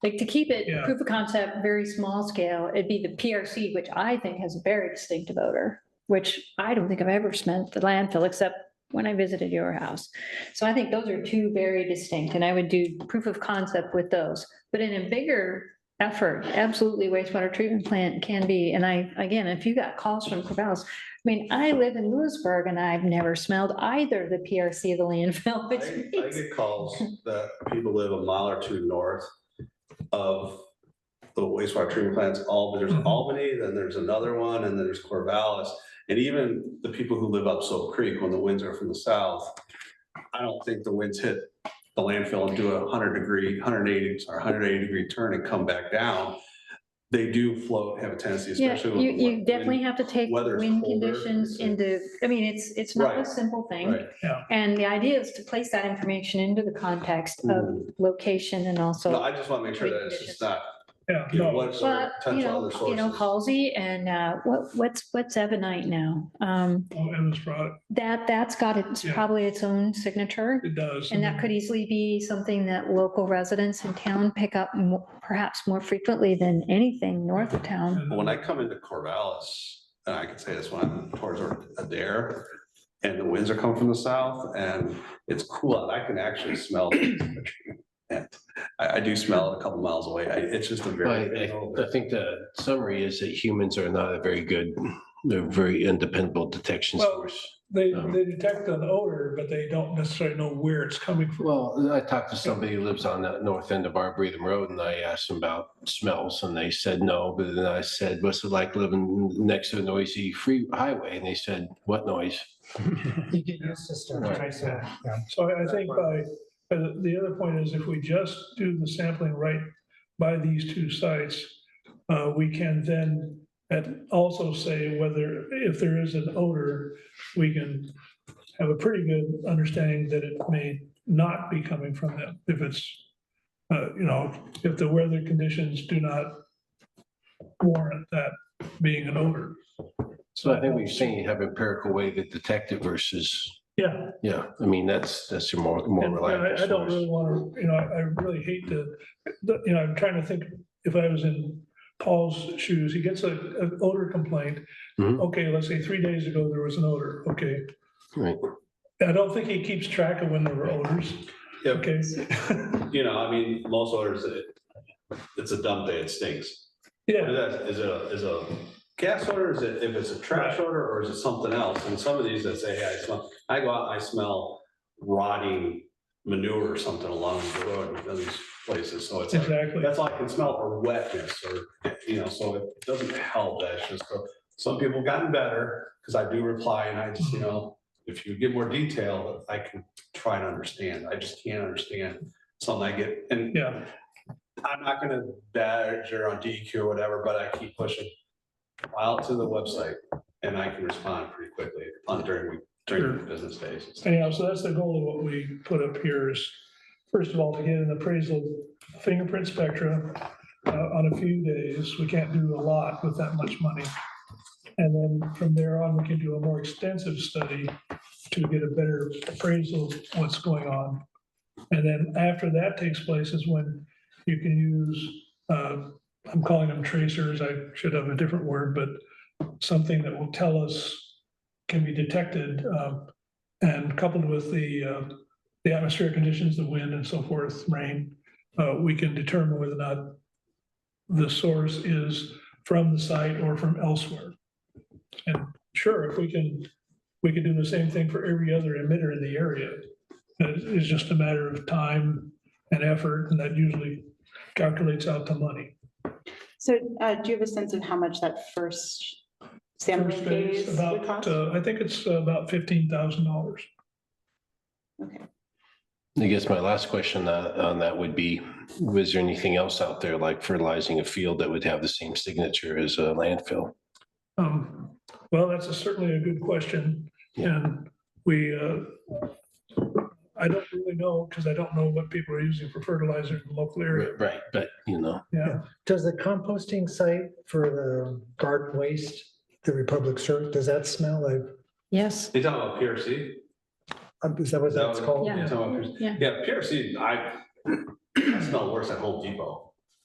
Speaker 12: like to keep it
Speaker 5: Yeah.
Speaker 12: proof of concept, very small scale, it'd be the PRC, which I think has a very distinctive odor, which I don't think I've ever smelled the landfill except when I visited your house. So I think those are two very distinct and I would do proof of concept with those. But in a bigger effort, absolutely wastewater treatment plant can be. And again, if you got calls from Corvallis, I mean, I live in Lewisburg and I've never smelled either the PRC of the landfill. which
Speaker 6: I
Speaker 12: means-
Speaker 6: get calls that people live a mile or two north of the wastewater treatment plants. There's Albany, then there's another one, and then there's Corvallis. And even the people who live up Soap Creek, when the winds are from the south, I don't think the winds hit the landfill and do a 180 degree turn and come back down. They do float, have a tendency,
Speaker 12: Yeah,
Speaker 6: especially. when the
Speaker 12: you
Speaker 6: wind-
Speaker 12: definitely have to take
Speaker 6: weather's
Speaker 12: wind
Speaker 6: colder,
Speaker 12: conditions
Speaker 6: it's-
Speaker 12: into, I mean, it's not a
Speaker 6: Right,
Speaker 12: simple thing.
Speaker 6: Right.
Speaker 12: And the idea is to place that information into the context of location and
Speaker 6: No,
Speaker 12: also.
Speaker 6: I just want to make sure that it's just not,
Speaker 5: Yeah,
Speaker 6: you know,
Speaker 5: no,
Speaker 6: what's
Speaker 12: But,
Speaker 6: our potential other sources.
Speaker 12: Halsey and what's Ebonite now?
Speaker 5: it was brought,
Speaker 12: That's got its,
Speaker 5: Yeah.
Speaker 12: probably its own signature.
Speaker 5: it does.
Speaker 12: And that could easily be something that local residents in town pick up perhaps more frequently than anything north of town.
Speaker 6: When I come into Corvallis, and I can say this when I'm towards Adair, and the winds are coming from the south, and it's cool out, I can actually smell. And I do smell it a couple miles away. It's just a very.
Speaker 11: I think the summary is that humans are not a very good, they're very undependable detection
Speaker 5: Well,
Speaker 11: source.
Speaker 5: They detect an odor, but they don't necessarily know where it's coming from.
Speaker 11: Well, I talked to somebody who lives on the north end of Arboretum Road and I asked them about smells and they said no, but then I said, what's it like living next to a noisy free highway? And they said, what noise?
Speaker 2: You get used to stuff, right? So, yeah.
Speaker 5: So I think the other point is if we just do the sampling right by these two sites, we can then also say whether, if there is an odor, we can have a pretty good understanding that it may not be coming from them. If it's, if the weather conditions do not warrant that being an odor.
Speaker 11: So I think we're saying you have empirical way to detect it versus,
Speaker 5: Yeah.
Speaker 11: I mean, that's a more
Speaker 5: And
Speaker 11: reliable
Speaker 5: I don't
Speaker 11: source.
Speaker 5: really want to, I really hate to, I'm trying to think, if I was in Paul's shoes, he gets an odor complaint.
Speaker 11: Mhm.
Speaker 5: Okay, let's say 3 days ago, there was an odor, okay.
Speaker 11: Right.
Speaker 5: I don't think he keeps track of when there were odors,
Speaker 6: Yep.
Speaker 5: okay?
Speaker 6: I mean, most odors, it's a dump day, it stinks.
Speaker 5: Yeah,
Speaker 6: Is it a gas odor? Is it, if it's a trash odor, or is it something else? And some of these that say, hey, I go out and I smell rotting manure or something along the road in these places. So it's like,
Speaker 5: exactly.
Speaker 6: that's all I can smell, or wetness, or, so it doesn't help. That's just, some people have gotten better, because I do reply, and I just, if you give more detail, I can try to understand. I just can't understand something I get, and
Speaker 5: Yeah,
Speaker 6: I'm not gonna badger on DEQ or whatever, but I keep pushing. File to the website, and I can respond pretty quickly during the business days.
Speaker 5: anyhow, so that's the goal of what we put up here is, first of all, to get an appraisal fingerprint spectra on a few days. We can't do a lot with that much money. And then from there on, we can do a more extensive study to get a better appraisal of what's going on. And then after that takes place is when you can use, I'm calling them tracers, I should have a different word, but something that will tell us, can be detected, and coupled with the atmospheric conditions, the wind and so forth, rain, we can determine whether or not the source is from the site or from elsewhere. And sure, if we can do the same thing for every other emitter in the area. It's just a matter of time and effort, and that usually calculates out to money.
Speaker 1: So do you have a sense of how much that first sampling
Speaker 5: First phase,
Speaker 1: phase would cost?
Speaker 5: I think it's about $15,000.
Speaker 1: Okay.
Speaker 11: I guess my last question on that would be, was there anything else out there like fertilizing a field that would have the same signature as a landfill?
Speaker 5: Well, that's certainly a good question.
Speaker 11: Yeah.
Speaker 5: And I don't really know, because I don't know what people are using for fertilizer in the local area.
Speaker 11: Right, but
Speaker 5: Yeah.
Speaker 2: Does the composting site for the garden waste, the Republic Service, does that smell like,
Speaker 12: Yes.
Speaker 6: You talking about PRC?
Speaker 2: is that what that's called?
Speaker 12: Yeah.
Speaker 6: You talking about PRC? Yeah, PRC, I smell worse at Home Depot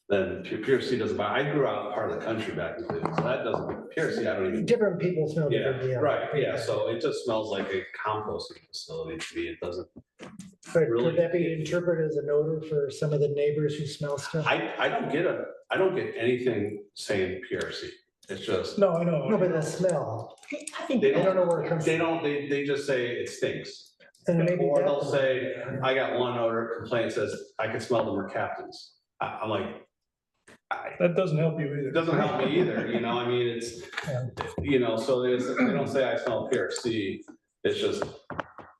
Speaker 6: than PRC doesn't buy. I grew out in part of the country back in Cleveland, so that doesn't, PRC, I don't even.
Speaker 2: Different people smell differently.
Speaker 6: Yeah, right, yeah, so it just smells like a composting facility to me. It doesn't.
Speaker 2: But
Speaker 6: really-
Speaker 2: could that be interpreted as an odor for some of the neighbors who smell stuff?
Speaker 6: I don't get anything saying PRC. It's just,
Speaker 5: No, I know.
Speaker 2: No, but the smell.
Speaker 9: I think
Speaker 6: they
Speaker 2: I don't know where it comes from.
Speaker 6: they just say it stinks.
Speaker 2: And maybe
Speaker 6: Or they'll
Speaker 2: that's-
Speaker 6: say, I got one odor complaint says, I can smell the mercaptans. I'm like,
Speaker 5: That doesn't help you either.
Speaker 6: it doesn't help me either, I mean, it's, so they don't say I smell PRC. It's just,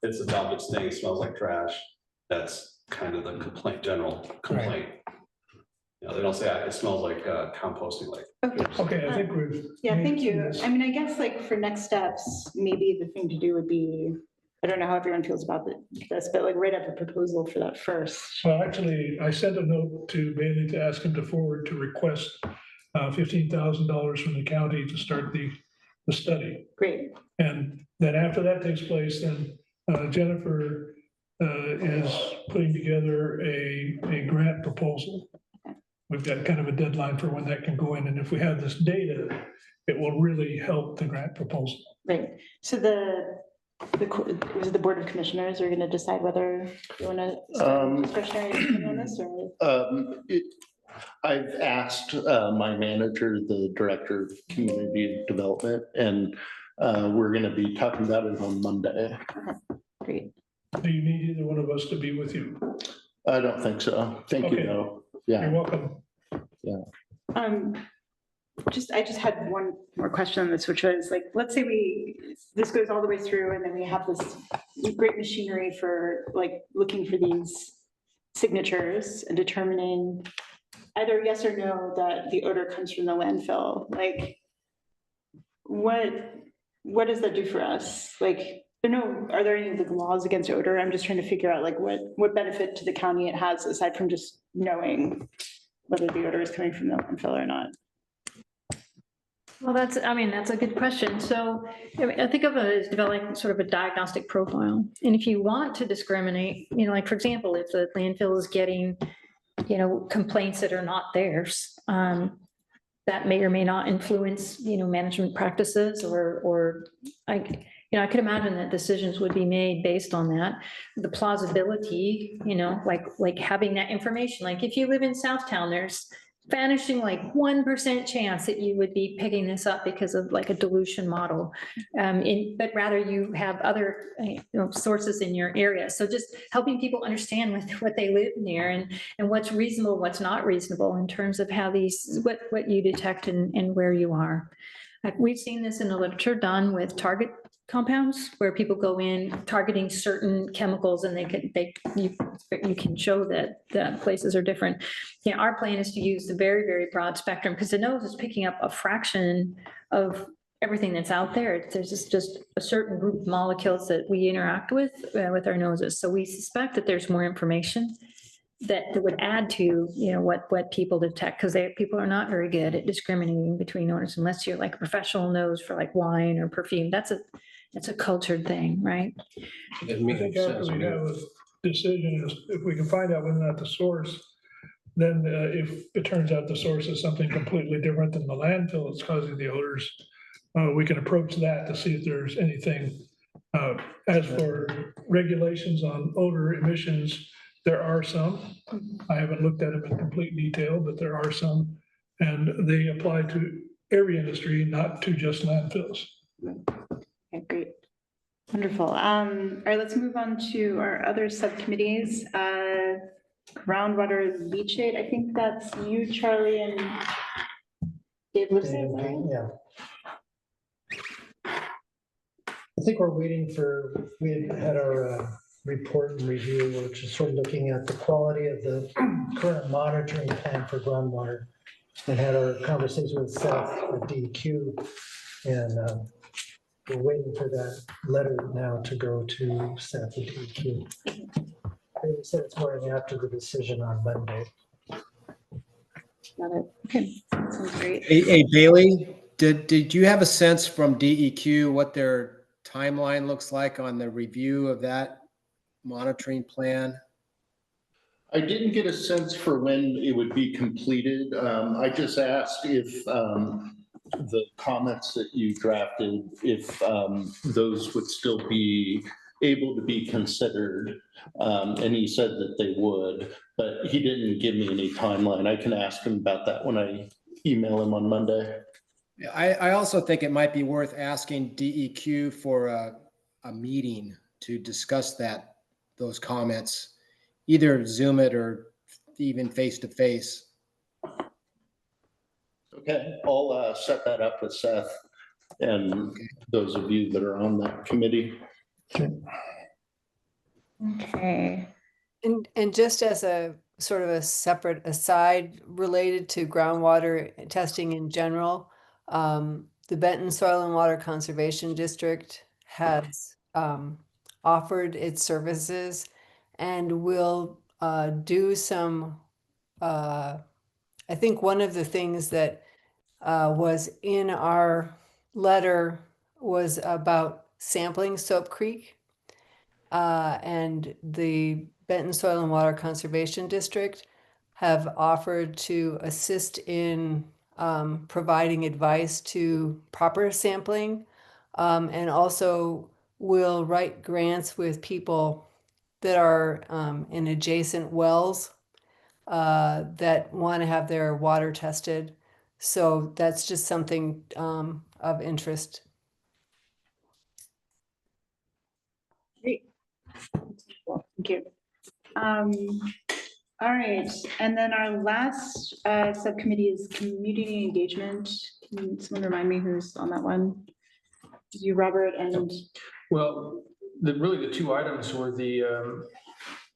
Speaker 6: it's a dump, it stinks, smells like trash. That's kind of the general complaint. They don't say it smells like composting, like.
Speaker 5: Okay, I think we've.
Speaker 1: Yeah, thank you.
Speaker 5: Yes.
Speaker 1: I mean, I guess like for next steps, maybe the thing to do would be, I don't know how everyone feels about this, but like write up a proposal for that first.
Speaker 5: Well, actually, I sent a note to Bailey to ask him to forward to request $15,000 from the county to start the study.
Speaker 1: Great.
Speaker 5: And then after that takes place, then Jennifer is putting together a grant proposal. We've got kind of a deadline for when that can go in, and if we have this data, it will really help the grant proposal.
Speaker 1: Right. So was it the Board of Commissioners are going to decide whether you want to start discretionary spending on this or?
Speaker 4: I've asked my manager, the Director of Community Development, and we're going to be talking about it on Monday.
Speaker 1: Okay, great.
Speaker 5: Do you need either one of us to be with you?
Speaker 4: I don't think so. Thank you,
Speaker 5: Okay.
Speaker 4: though.
Speaker 5: You're
Speaker 4: Yeah.
Speaker 5: welcome.
Speaker 1: I just had one more question on this, which was like, let's say this goes all the way through and then we have this great machinery for like looking for these signatures and determining either yes or no that the odor comes from the landfill. Like, what does that do for us? Like, are there any like laws against odor? I'm just trying to figure out like what benefit to the county it has aside from just knowing whether the odor is coming from the landfill or not.
Speaker 12: Well, that's a good question. So I think of it as developing sort of a diagnostic profile. And if you want to discriminate, like, for example, if the landfill is getting, complaints that are not theirs, that may or may not influence, management practices or I could imagine that decisions would be made based on that. The plausibility, like having that information, like if you live in Southtown, vanishing like 1% chance that you would be picking this up because of like a dilution model. But rather you have other sources in your area. So just helping people understand what they live near and what's reasonable, what's not reasonable in terms of how what you detect and where you are. We've seen this in the literature done with target compounds where people go in targeting certain chemicals and you can show that the places are different. Yeah, our plan is to use the very, very broad spectrum because the nose is picking up a fraction of everything that's out there. There's just a certain group of molecules that we interact with our noses. So we suspect that there's more information that would add to, what people detect, because people are not very good at discriminating between odors unless you're like a professional nose for like wine or perfume. That's a cultured thing, right?
Speaker 5: I think after we have a decision, if we can find out whether or not the source, then if it turns out the source is something completely different than the landfill that's causing the odors, we can approach that to see if there's anything. As for regulations on odor emissions, there are some. I haven't looked at them in complete detail, but there are some, and they apply to every industry, not to just landfills.
Speaker 1: Okay, great. Wonderful. All right, let's move on to our other subcommittees. Groundwater leachate, I think that's you, Charlie, and Dave Lipson, right?
Speaker 2: Yeah. I think we're waiting for, we had our report and review, which is sort of looking at the quality of the current monitoring plan for groundwater, and had our conversation with Seth at DEQ, and we're waiting for that letter now to go to Seth at DEQ. They said it's more after the decision on Monday.
Speaker 1: Got it. Okay, that sounds great.
Speaker 8: Hey, Bailey, did you have a sense from DEQ what their timeline looks like on the review of that monitoring plan?
Speaker 4: I didn't get a sense for when it would be completed. I just asked if the comments that you drafted, if those would still be able to be considered. And he said that they would, but he didn't give me any timeline. I can ask him about that when I email him on Monday.
Speaker 8: I also think it might be worth asking DEQ for a meeting to discuss those comments, either Zoom it or even face-to-face.
Speaker 4: Okay, I'll set that up with Seth and those of you that are on that committee.
Speaker 1: Okay.
Speaker 7: And just as a sort of a separate aside related to groundwater testing in general, the Benton Soil and Water Conservation District has offered its services and will do some, I think one of the things that was in our letter was about sampling Soap Creek. And the Benton Soil and Water Conservation District have offered to assist in providing advice to proper sampling, and also will write grants with people that are in adjacent wells that want to have their water tested. So that's just something of interest.
Speaker 1: Great. Thank you. All right, and then our last subcommittee is community engagement. Can someone remind me who's on that one? You, Robert, and
Speaker 10: Well, really the two items were the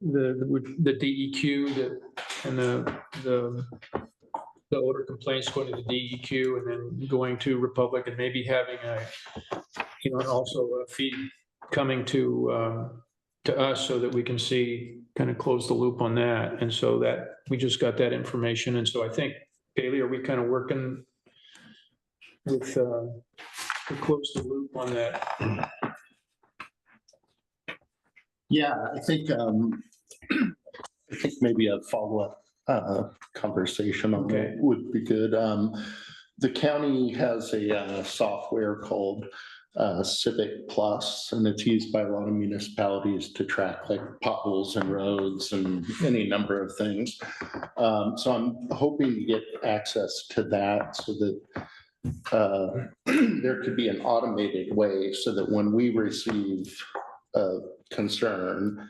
Speaker 10: DEQ and the odor complaints going to the DEQ and then going to Republic and maybe having and also a feed coming to us so that we can see, kind of close the loop on that. And so that we just got that information. And so I think, Bailey, are we kind of working with to close the loop on that?
Speaker 4: Yeah, I think maybe a follow-up conversation on that would be good. The county has a software called Civic Plus, and it's used by a lot of municipalities to track like potholes and roads and any number of things. So I'm hoping to get access to that so that there could be an automated way so that when we receive a concern,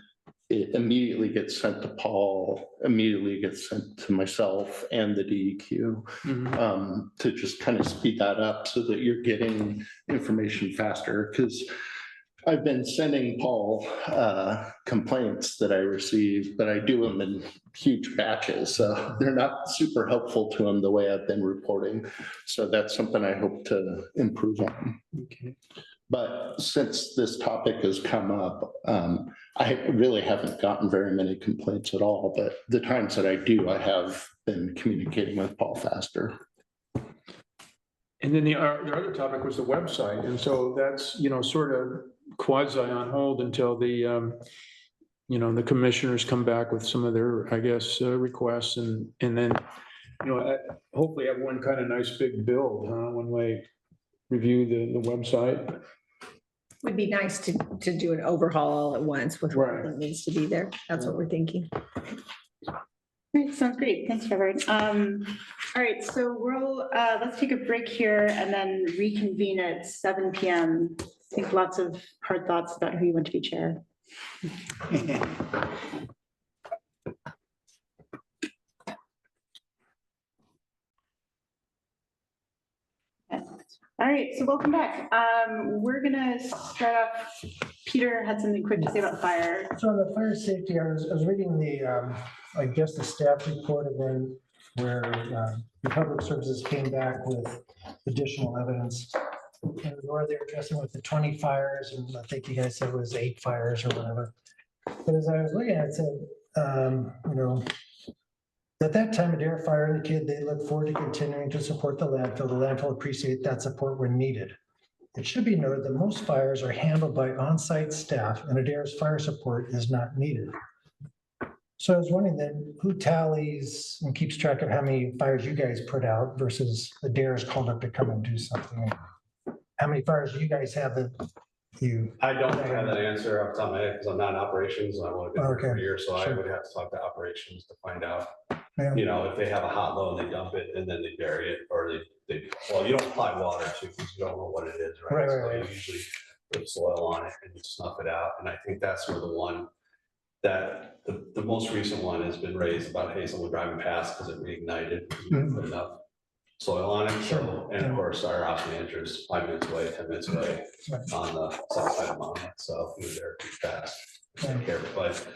Speaker 4: it immediately gets sent to Paul, immediately gets sent to myself and the DEQ, to just kind of speed that up so that you're getting information faster. Because I've been sending Paul complaints that I receive, but I do them in huge batches. So they're not super helpful to him the way I've been reporting. So that's something I hope to improve on.
Speaker 10: Okay.
Speaker 4: But since this topic has come up, I really haven't gotten very many complaints at all, but the times that I do, I have been communicating with Paul faster.
Speaker 10: And then the other topic was the website. And so that's, sort of quasi on hold until the, the commissioners come back with some of their, I guess, requests and then, hopefully have one kind of nice big build, when we review the website.
Speaker 9: Would be nice to do an overhaul all at once with what
Speaker 10: Right.
Speaker 9: needs to be there. That's what we're thinking.
Speaker 1: Great, sounds great. Thanks, Trevor. All right, so let's take a break here and then reconvene at 7 p.m. I think lots of hard thoughts about who you want to be chair. All right, so welcome back. We're gonna start off. Peter had something quick to say about fire.
Speaker 2: So on the fire safety, I was reading the, I guess the staff report and then where the public services came back with additional evidence. And where they were addressing with the 20 fires, and I think you guys said it was 8 fires or whatever. But as I was looking at it, said, at that time, Adair Fire indicated they look forward to continuing to support the landfill. The landfill appreciate that support when needed. It should be noted that most fires are handled by on-site staff and Adair's fire support is not needed. So I was wondering then who tallies and keeps track of how many fires you guys put out versus Adair's called up to come and do something? How many fires do you guys have that you?
Speaker 6: I don't have that answer off the top of my head because I'm not in operations and I've only been here for a year, so I
Speaker 2: Sure.
Speaker 6: would have to talk to operations to find out.
Speaker 2: Yeah.
Speaker 6: If they have a hot load, they dump it and then they bury it, or well, you don't apply water to because you don't know what it is, right? So you usually put soil on it and you snuff it out. And I think that's where the one that the most recent one has been raised about, hey, someone driving past because it reignited, because we didn't put enough soil on it. So, and of course, our ops manager is 5 minutes away, 10 minutes away on the south side of Monmouth. So he was there pretty fast. Take care of it. But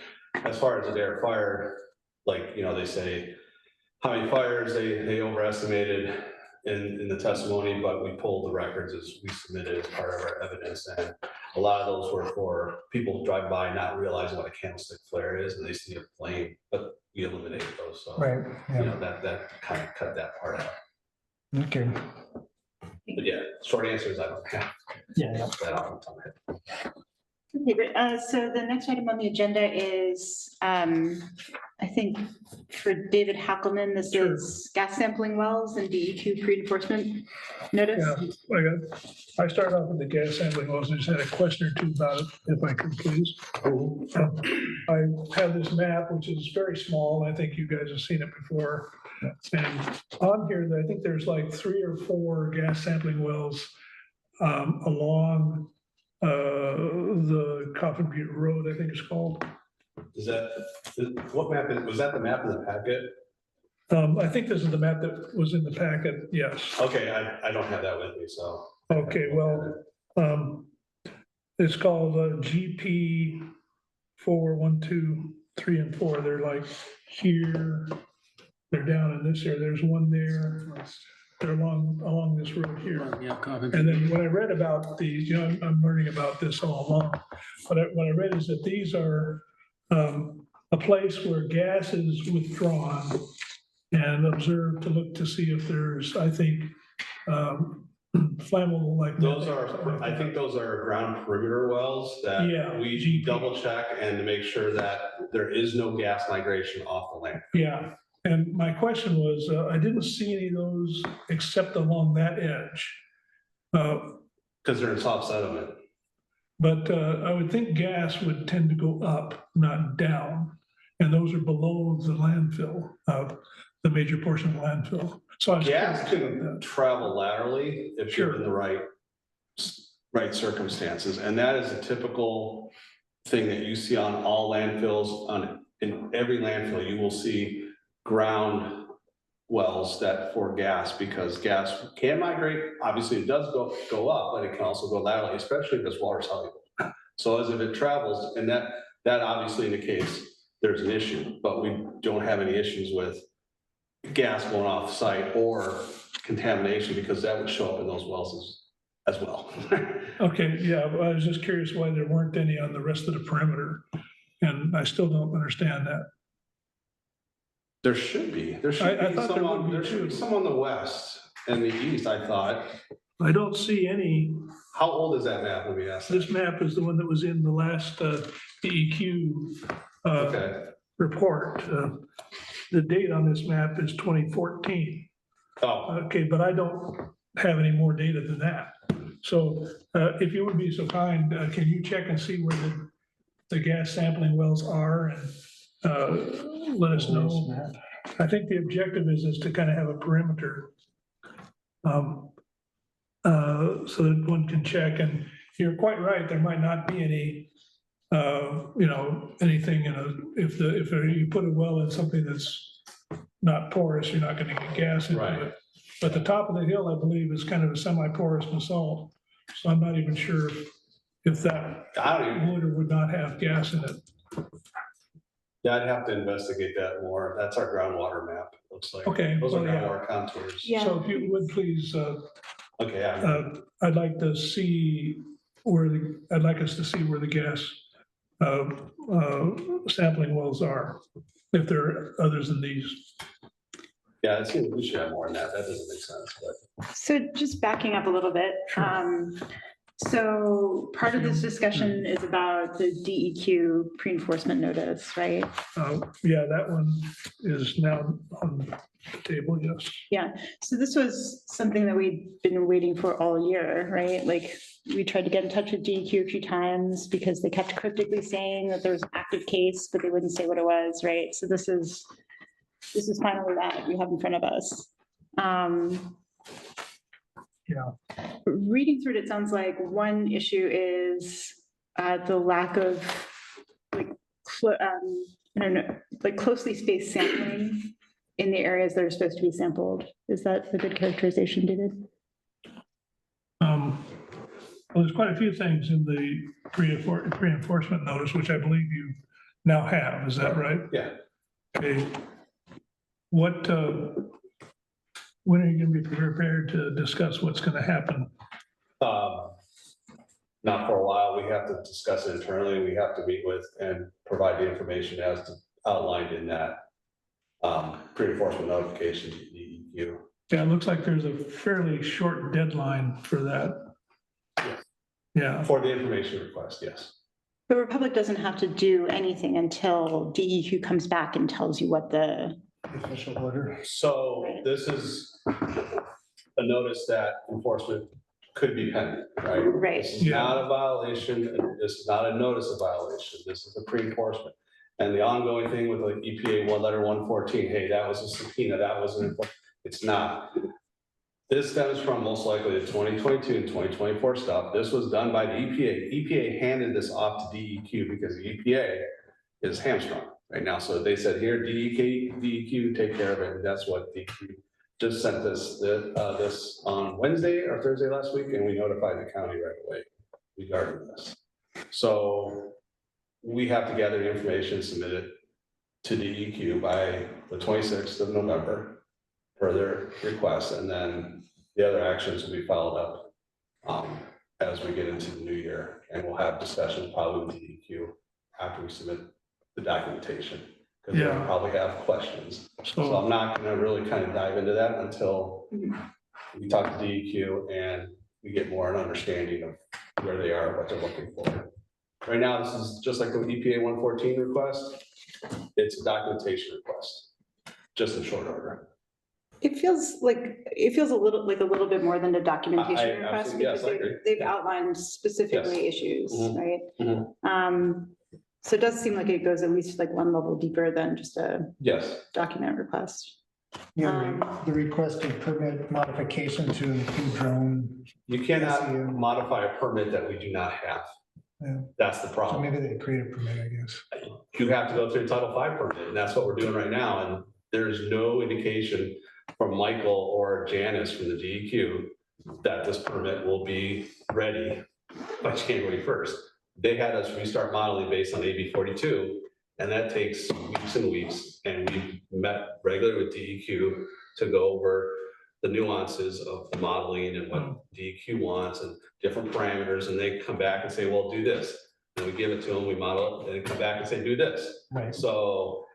Speaker 6: as far as the Adair Fire, they say how many fires they overestimated in the testimony, but we pulled the records as we submitted as part of our evidence. And a lot of those were for people driving by not realizing what a candlestick flare is, and they see a flame, but we eliminated those. So, that kind of cut that part out.
Speaker 2: Okay.
Speaker 6: But yeah, short answer is I don't have that off the top of my head.
Speaker 1: Okay, great. So the next item on the agenda is, I think for David Hackelman, this is gas sampling wells and DEQ pre-enforcement notice.
Speaker 5: Yeah, I started off with the gas sampling wells. I just had a question or two about it, if I could please. I have this map, which is very small. I think you guys have seen it before. And on here, I think there's like 3 or 4 gas sampling wells along the Coffin Butte Road, I think it's called.
Speaker 6: What map was that the map in the packet?
Speaker 5: I think this is the map that was in the packet, yes.
Speaker 6: Okay, I don't have that with me, so.
Speaker 5: Okay, well, it's called GP 4, 1, 2, 3, and 4. They're like here, they're down in this area. There's one there. They're along this road here. And then when I read about these, I'm learning about this all along. But what I read is that these are a place where gas is withdrawn and observed to look to see if there's, I think, flammable like
Speaker 6: those are, I think those are ground perimeter wells that we double check and to make sure that there is no gas migration off the land.
Speaker 5: Yeah. And my question was, I didn't see any of those except along that edge.
Speaker 6: Because they're in soft sediment.
Speaker 5: But I would think gas would tend to go up, not down. And those are below the landfill, the major portion of the landfill. So I was
Speaker 6: Gas
Speaker 5: curious about
Speaker 6: can
Speaker 5: that.
Speaker 6: travel laterally if
Speaker 5: Sure.
Speaker 6: given the right circumstances. And that is a typical thing that you see on all landfills. In every landfill, you will see ground wells that for gas, because gas can migrate. Obviously, it does go up, but it can also go laterally, especially if it's water soluble. So as if it travels, and that obviously indicates there's an issue, but we don't have any issues with gas going off site or contamination, because that would show up in those wells as well.
Speaker 5: Okay, yeah, I was just curious why there weren't any on the rest of the perimeter. And I still don't understand that.
Speaker 6: There should be. There
Speaker 5: I
Speaker 6: should be
Speaker 5: thought there
Speaker 6: some
Speaker 5: would
Speaker 6: on,
Speaker 5: be
Speaker 6: there should be
Speaker 5: too.
Speaker 6: some on the west and the east, I thought.
Speaker 5: I don't see any.
Speaker 6: How old is that map? Let me ask.
Speaker 5: This map is the one that was in the last DEQ
Speaker 6: Okay.
Speaker 5: report. The date on this map is 2014.
Speaker 6: Oh,
Speaker 5: Okay, but I don't have any more data than that. So if you would be so kind, can you check and see where the gas sampling wells are and let us know? I think the objective is to kind of have a perimeter so that one can check. And you're quite right, there might not be any, anything if you put a well in something that's not porous, you're not going to get gas into
Speaker 6: Right.
Speaker 5: it. But the top of the hill, I believe, is kind of a semi-porous basalt. So I'm not even sure if that would or would not have gas in it.
Speaker 6: yeah, I'd have to investigate that more. That's our groundwater map, looks like.
Speaker 5: Okay,
Speaker 6: Those are
Speaker 5: well, yeah.
Speaker 6: groundwater contours.
Speaker 1: Yeah.
Speaker 5: So if you would please,
Speaker 6: Okay, yeah.
Speaker 5: I'd like to see I'd like us to see where the gas sampling wells are, if there are others than these.
Speaker 6: Yeah, it seems we should have more than that. That doesn't make sense, but.
Speaker 1: So just backing up a little bit. So part of this discussion is about the DEQ pre-enforcement notice, right?
Speaker 5: Yeah, that one is now on the table, yes.
Speaker 1: Yeah, so this was something that we'd been waiting for all year, right? Like, we tried to get in touch with DEQ a few times because they kept cryptically saying that there was an active case, but they wouldn't say what it was, right? So this is finally that we have in front of us.
Speaker 5: Yeah.
Speaker 1: Reading through it, it sounds like one issue is the lack of I don't know, like closely spaced sampling in the areas that are supposed to be sampled. Is that a good characterization, David?
Speaker 5: Well, there's quite a few things in the pre-enforcement notice, which I believe you now have. Is that right?
Speaker 6: Yeah.
Speaker 5: Okay. When are you going to be prepared to discuss what's going to happen?
Speaker 6: Not for a while. We have to discuss it internally. We have to meet with and provide the information as outlined in that pre-enforcement notification to DEQ.
Speaker 5: Yeah, it looks like there's a fairly short deadline for that.
Speaker 6: Yes.
Speaker 5: Yeah.
Speaker 6: For the information request, yes.
Speaker 1: The Republic doesn't have to do anything until DEQ comes back and tells you what the
Speaker 2: Official order.
Speaker 6: So this is a notice that enforcement could be pending, right?
Speaker 1: Right.
Speaker 6: This is not a violation. This is not a notice of violation. This is a pre-enforcement. And the ongoing thing with like EPA letter 114, hey, that was a subpoena, that was an, it's not. This stems from most likely the 2022 and 2024 stuff. This was done by the EPA. EPA handed this off to DEQ because the EPA is hamstrung right now. So they said, here, DEQ, take care of it. And that's what DEQ just sent this on Wednesday or Thursday last week, and we notified the county right away regarding this. So we have to gather the information, submit it to DEQ by the 26th of November for their request, and then the other actions will be followed up as we get into the new year, and we'll have discussions probably with DEQ after we submit the documentation, because they'll probably have questions. So I'm not going to really kind of dive into that until we talk to DEQ and we get more an understanding of where they are, what they're looking for. Right now, this is just like the EPA 114 request. It's a documentation request, just in short order.
Speaker 1: It feels a little bit more than a documentation request,
Speaker 6: absolutely, yes,
Speaker 1: because
Speaker 6: I agree.
Speaker 1: they've outlined specifically issues,
Speaker 6: Mhm.
Speaker 1: right?
Speaker 6: Mhm.
Speaker 1: So it does seem like it goes at least like one level deeper than just a
Speaker 6: Yes,
Speaker 1: document request.
Speaker 2: Yeah, the requested permit modification to include drone.
Speaker 6: you cannot
Speaker 2: DSAC.
Speaker 6: modify a permit that we do not have.
Speaker 2: Yeah.
Speaker 6: That's the
Speaker 2: So
Speaker 6: problem.
Speaker 2: maybe they create a permit, I guess.
Speaker 6: You have to go through Title V permit, and that's what we're doing right now, and there's no indication from Michael or Janice from the DEQ that this permit will be ready by January 1st. They had us restart modeling based on AB 42, and that takes weeks and weeks, and we've met regularly with DEQ to go over the nuances of the modeling and what DEQ wants and different parameters, and they come back and say, well, do this. And we give it to them, we model it, and they come back and say, do this.
Speaker 2: Right.
Speaker 6: So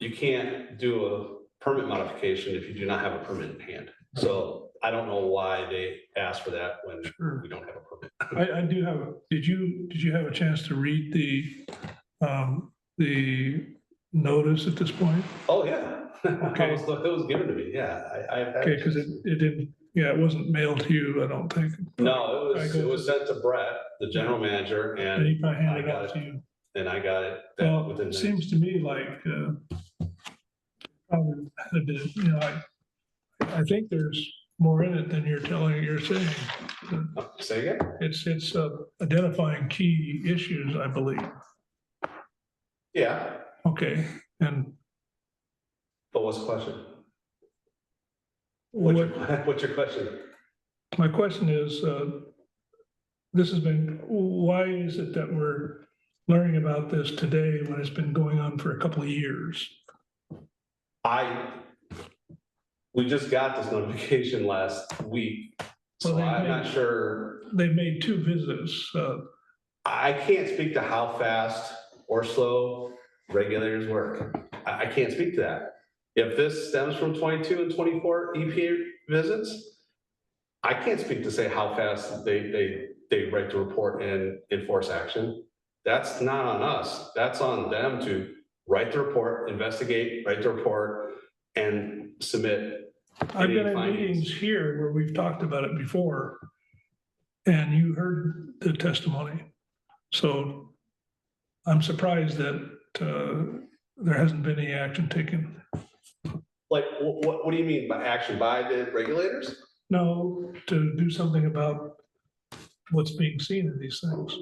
Speaker 6: you can't do a permit modification if you do not have a permit in hand. So I don't know why they asked for that when we don't have a permit.
Speaker 5: I do have, did you have a chance to read the notice at this point?
Speaker 6: Oh, yeah.
Speaker 5: Okay.
Speaker 6: It was given to me, yeah.
Speaker 5: Okay, because it didn't, yeah, it wasn't mailed to you, I don't think.
Speaker 6: No, it was sent to Brett, the general manager,
Speaker 5: And he
Speaker 6: and
Speaker 5: probably
Speaker 6: I
Speaker 5: handed it
Speaker 6: got
Speaker 5: out to
Speaker 6: it,
Speaker 5: you.
Speaker 6: and I got it
Speaker 5: Well,
Speaker 6: within
Speaker 5: it
Speaker 6: minutes.
Speaker 5: seems to me like, probably had to, you know, I think there's more in it than you're saying.
Speaker 6: Say again?
Speaker 5: It's identifying key issues, I believe.
Speaker 6: Yeah,
Speaker 5: Okay, and
Speaker 6: but what's the question?
Speaker 5: what,
Speaker 6: What's your question?
Speaker 5: my question is, this has been, why is it that we're learning about this today when it's been going on for a couple of years?
Speaker 6: We just got this notification last week, so
Speaker 5: Well,
Speaker 6: I'm not sure.
Speaker 5: They've made 2 visits.
Speaker 6: I can't speak to how fast or slow regulators work. I can't speak to that. If this stems from 22 and 24 EPA visits, I can't speak to say how fast they write the report and enforce action. That's not on us. That's on them to write the report, investigate, write the report, and submit.
Speaker 5: I've been in
Speaker 6: findings.
Speaker 5: meetings here where we've talked about it before, and you heard the testimony. So I'm surprised that there hasn't been any action taken.
Speaker 6: Like, what do you mean by action by the regulators?
Speaker 5: No, to do something about what's being seen in these things.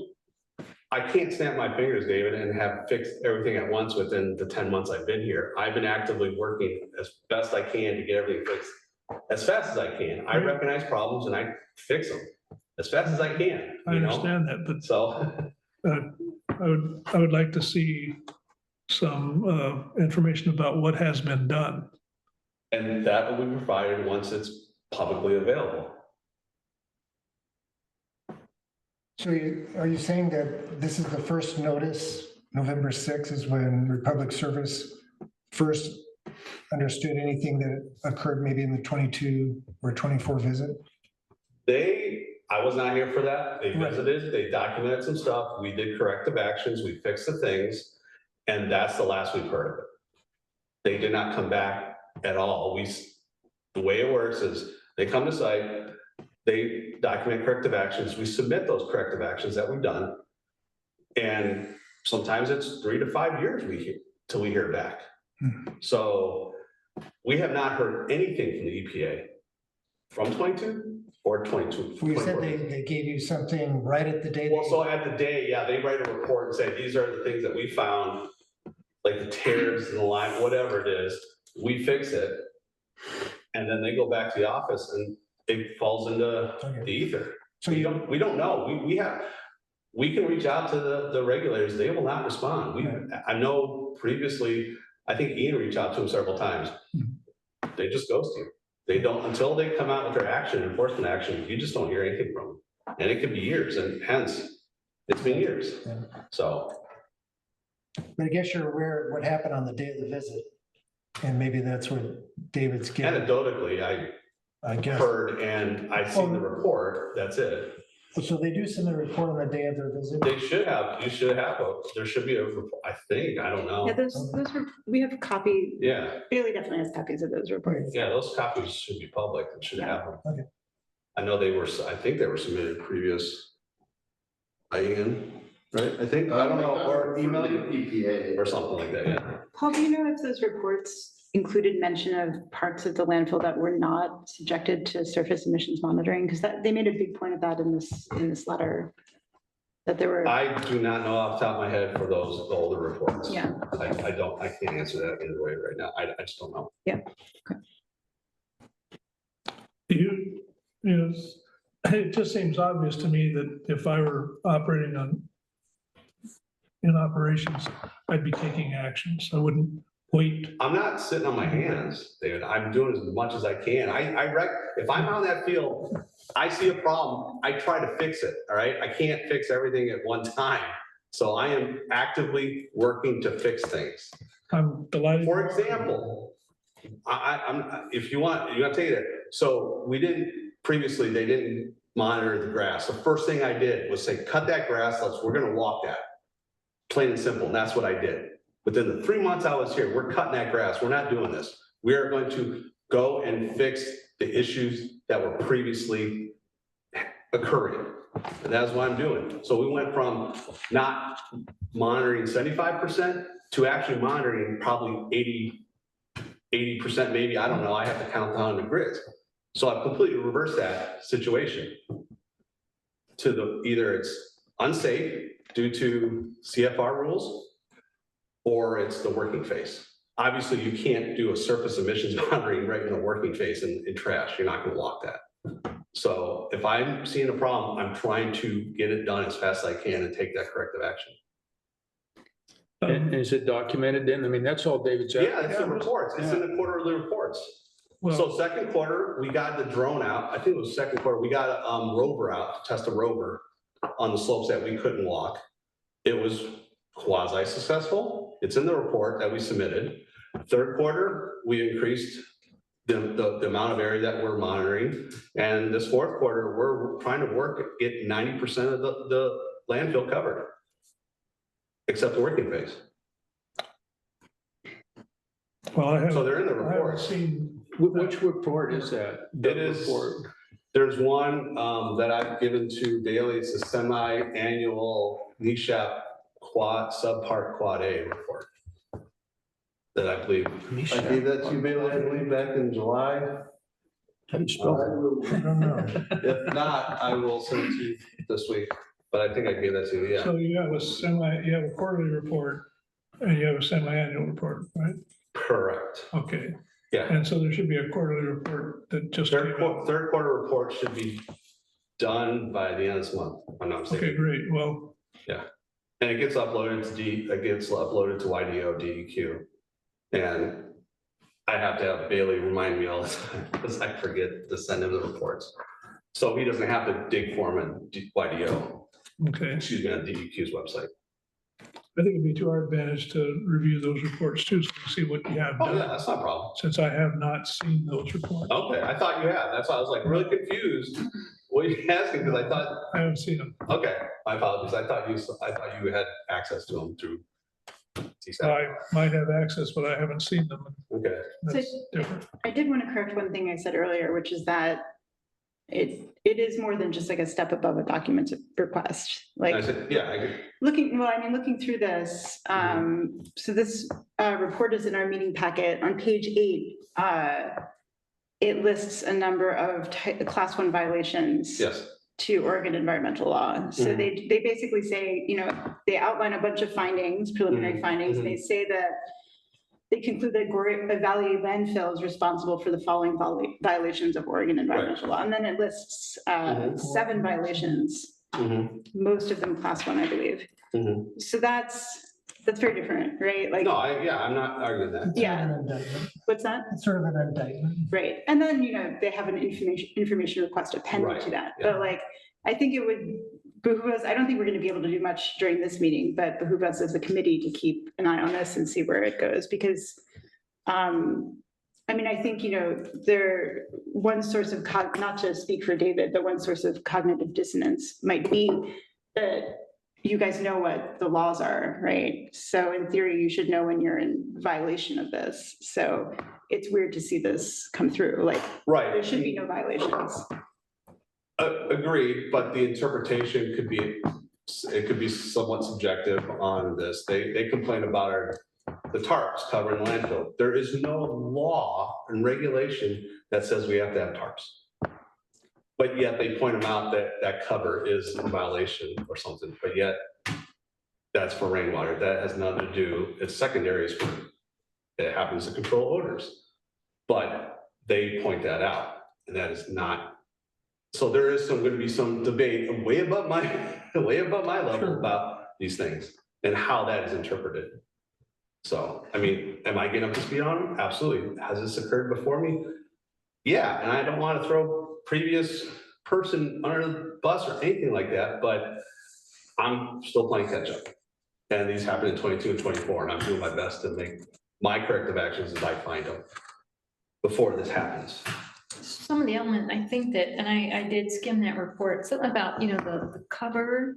Speaker 6: I can't snap my fingers, David, and have fixed everything at once within the 10 months I've been here. I've been actively working as best I can to get everything fixed as fast as I can. I recognize problems and I fix them as fast as I can.
Speaker 5: I understand that, but
Speaker 6: So
Speaker 5: I would like to see some information about what has been done.
Speaker 6: and that will be provided once it's publicly available.
Speaker 2: So are you saying that this is the first notice, November 6th is when Republic Service first understood anything that occurred maybe in the 22 or 24 visit?
Speaker 6: I was not here for that. They
Speaker 2: Right.
Speaker 6: visited, they documented some stuff. We did corrective actions. We fixed the things. And that's the last we've heard of it. They did not come back at all. The way it works is they come to site, they document corrective actions. We submit those corrective actions that we've done. And sometimes it's 3 to 5 years till we hear back. So we have not heard anything from the EPA from 22 or 22.
Speaker 2: Well, you said they gave you something right at the day.
Speaker 6: Well, so at the day, yeah, they write a report and say, these are the things that we found, like the tears in the line, whatever it is, we fix it. And then they go back to the office and it falls into the ether.
Speaker 2: So
Speaker 6: we don't know. We can reach out to the regulators. They will not respond. I know previously, I think Ian reached out to them several times. They just ghost you. They don't, until they come out with their action, enforcement action, you just don't hear anything from them. And it could be years, and hence, it's been years. So.
Speaker 2: But I guess you're aware of what happened on the day of the visit. And maybe that's what David's getting.
Speaker 6: Anecdotally, I
Speaker 2: guess.
Speaker 6: heard and I seen the report, that's it.
Speaker 2: So they do submit a report on the day of their visit.
Speaker 6: They should have, you should have, there should be a, I think, I don't
Speaker 1: Yeah,
Speaker 6: know.
Speaker 1: those were, we have copy,
Speaker 6: Yeah,
Speaker 1: Bailey definitely has copies of those reports.
Speaker 6: yeah, those copies should be public and should have them.
Speaker 2: Okay.
Speaker 6: I know they were, I think they were submitted previous. Ian, right? I think, I don't know, or email you
Speaker 4: EPA.
Speaker 6: or something like that, yeah.
Speaker 1: Paul, do you know if those reports included mention of parts of the landfill that were not subjected to surface emissions monitoring? Because that, they made a big point of that in this letter. That there were.
Speaker 6: I do not know off the top of my head for those older reports.
Speaker 1: Yeah.
Speaker 6: I can't answer that either way right now. I just don't know.
Speaker 1: Yeah. Okay.
Speaker 5: You know, it just seems obvious to me that if I were operating in operations, I'd be taking actions. I wouldn't wait.
Speaker 6: I'm not sitting on my hands, David. I'm doing as much as I can. If I'm on that field, I see a problem, I try to fix it, all right? I can't fix everything at one time. So I am actively working to fix things.
Speaker 5: I'm delighted.
Speaker 6: For example, if you want, you gotta take it. So previously, they didn't monitor the grass. The first thing I did was say, cut that grass, we're gonna walk that. Plain and simple, and that's what I did. Within the 3 months I was here, we're cutting that grass, we're not doing this. We are going to go and fix the issues that were previously occurring. And that's what I'm doing. So we went from not monitoring 75% to actually monitoring probably 80% maybe, I don't know, I have to count down the grids. So I've completely reversed that situation to either it's unsafe due to CFR rules or it's the working phase. Obviously, you can't do a surface emissions monitoring right in the working phase in trash. You're not going to walk that. So if I'm seeing a problem, I'm trying to get it done as fast as I can and take that corrective action.
Speaker 10: And is it documented then? I mean, that's all David's.
Speaker 6: Yeah, it's in the reports. It's in the quarterly reports. So second quarter, we got the drone out. I think it was second quarter. We got a rover out to test a rover on the slopes that we couldn't walk. It was quasi successful. It's in the report that we submitted. Third quarter, we increased the amount of area that we're monitoring. And this fourth quarter, we're trying to get 90% of the landfill covered, except the working phase.
Speaker 5: Well,
Speaker 6: so they're in the report.
Speaker 10: Which report is that?
Speaker 6: There's one that I've given to Bailey. It's a semi-annual NESHAP subpart quad A report. That I believe. I gave that to you, Bailey, I believe back in July.
Speaker 10: How do you spell that?
Speaker 6: If not, I will send it to you this week, but I think I gave that to you, yeah.
Speaker 5: So you have a quarterly report and you have a semi-annual report, right?
Speaker 6: Correct.
Speaker 5: Okay.
Speaker 6: Yeah.
Speaker 5: And so there should be a quarterly report that just.
Speaker 6: Third quarter report should be done by the end of this month. I'm not mistaken.
Speaker 5: Okay, great. Well.
Speaker 6: Yeah. And it gets uploaded to YDO DEQ. And I have to have Bailey remind me all the time because I forget to send him the reports. So he doesn't have to dig for them in YDO.
Speaker 5: Okay.
Speaker 6: Excuse me, on DEQ's website.
Speaker 12: I think it'd be to our advantage to review those reports too, so we see what you have
Speaker 6: Oh,
Speaker 12: done.
Speaker 6: yeah, that's not a problem.
Speaker 12: Since I have not seen those reports.
Speaker 6: Okay, I thought you had. That's why I was like really confused. What are you asking? Because I thought,
Speaker 12: I haven't seen them.
Speaker 6: okay, my apologies. I thought you had access to them through DSAC.
Speaker 12: I might have access, but I haven't seen them.
Speaker 6: Okay.
Speaker 12: That's different.
Speaker 1: I did want to correct one thing I said earlier, which is that it is more than just like a step above a document request.
Speaker 6: I
Speaker 1: Like
Speaker 6: said, yeah, I agree.
Speaker 1: looking through this, so this report is in our meeting packet. On page 8, it lists a number of class 1 violations.
Speaker 6: Yes.
Speaker 1: To Oregon environmental law. So they basically say, they outline a bunch of findings, preliminary findings. They say that they conclude that Valley Landfill is responsible for the following violations of Oregon environmental law. And then it lists 7 violations, most of them class 1, I believe. So that's very different, right? Like,
Speaker 6: No, I'm not arguing that.
Speaker 1: Yeah. What's that?
Speaker 2: It's sort of an indictment.
Speaker 1: Right. And then, they have an information request appended to that. But like, I think it would behoove us, I don't think we're going to be able to do much during this meeting, but behoove us as a committee to keep an eye on this and see where it goes. Because I mean, I think, one source of, not to speak for David, but one source of cognitive dissonance might be that you guys know what the laws are, right? So in theory, you should know when you're in violation of this. So it's weird to see this come through, like,
Speaker 6: Right.
Speaker 1: there should be no violations.
Speaker 6: Agreed, but the interpretation could be somewhat subjective on this. They complain about the tarps covering landfill. There is no law and regulation that says we have to have tarps. But yet they point them out that cover is in violation or something, but yet that's for rainwater. That has nothing to do, it's secondaries. It happens to control odors, but they point that out, and that is not. So there is going to be some debate way above my level about these things and how that is interpreted. So, I mean, am I getting up to speed on them? Absolutely. Has this occurred before me? Yeah, and I don't want to throw previous person under the bus or anything like that, but I'm still playing catch up. And these happened in 22 and 24, and I'm doing my best to make my corrective actions as I find them before this happens.
Speaker 12: Some of the element, I think that, and I did skim that report, something about, the cover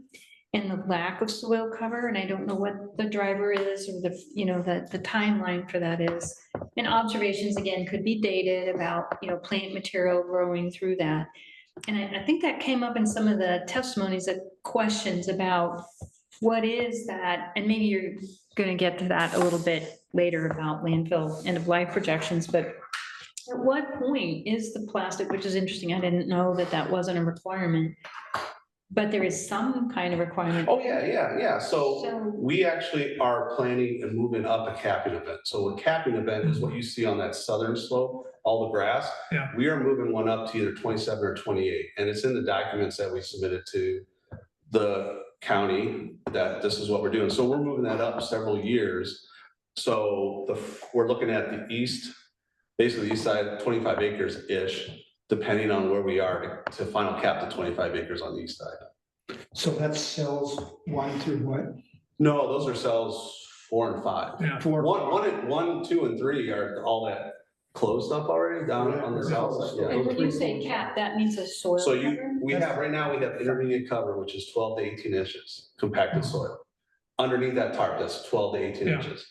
Speaker 12: and the lack of soil cover, and I don't know what the driver is or the timeline for that is. And observations, again, could be dated about, plant material growing through that. And I think that came up in some of the testimonies, that questions about what is that, and maybe you're gonna get to that a little bit later about landfill end of life projections, but at what point is the plastic, which is interesting, I didn't know that wasn't a requirement, but there is some kind of requirement.
Speaker 6: Oh, yeah. So we actually are planning and moving up a capping event. So a capping event is what you see on that southern slope, all the grass.
Speaker 5: Yeah.
Speaker 6: We are moving one up to either 27 or 28. And it's in the documents that we submitted to the county that this is what we're doing. So we're moving that up several years. So we're looking at the east, basically the east side, 25 acres-ish, depending on where we are to final cap to 25 acres on the east side.
Speaker 13: So that's cells 1 through what?
Speaker 6: No, those are cells 4 and 5.
Speaker 5: Yeah.
Speaker 6: 1, 2, and 3 are all that closed up already down on the south side. Yeah.
Speaker 12: And when you say cap, that means a soil
Speaker 6: So
Speaker 12: cover?
Speaker 6: we have intermediate cover, which is 12 to 18 inches, compacted soil. Underneath that tarp, that's 12 to 18
Speaker 5: Yeah.
Speaker 6: inches.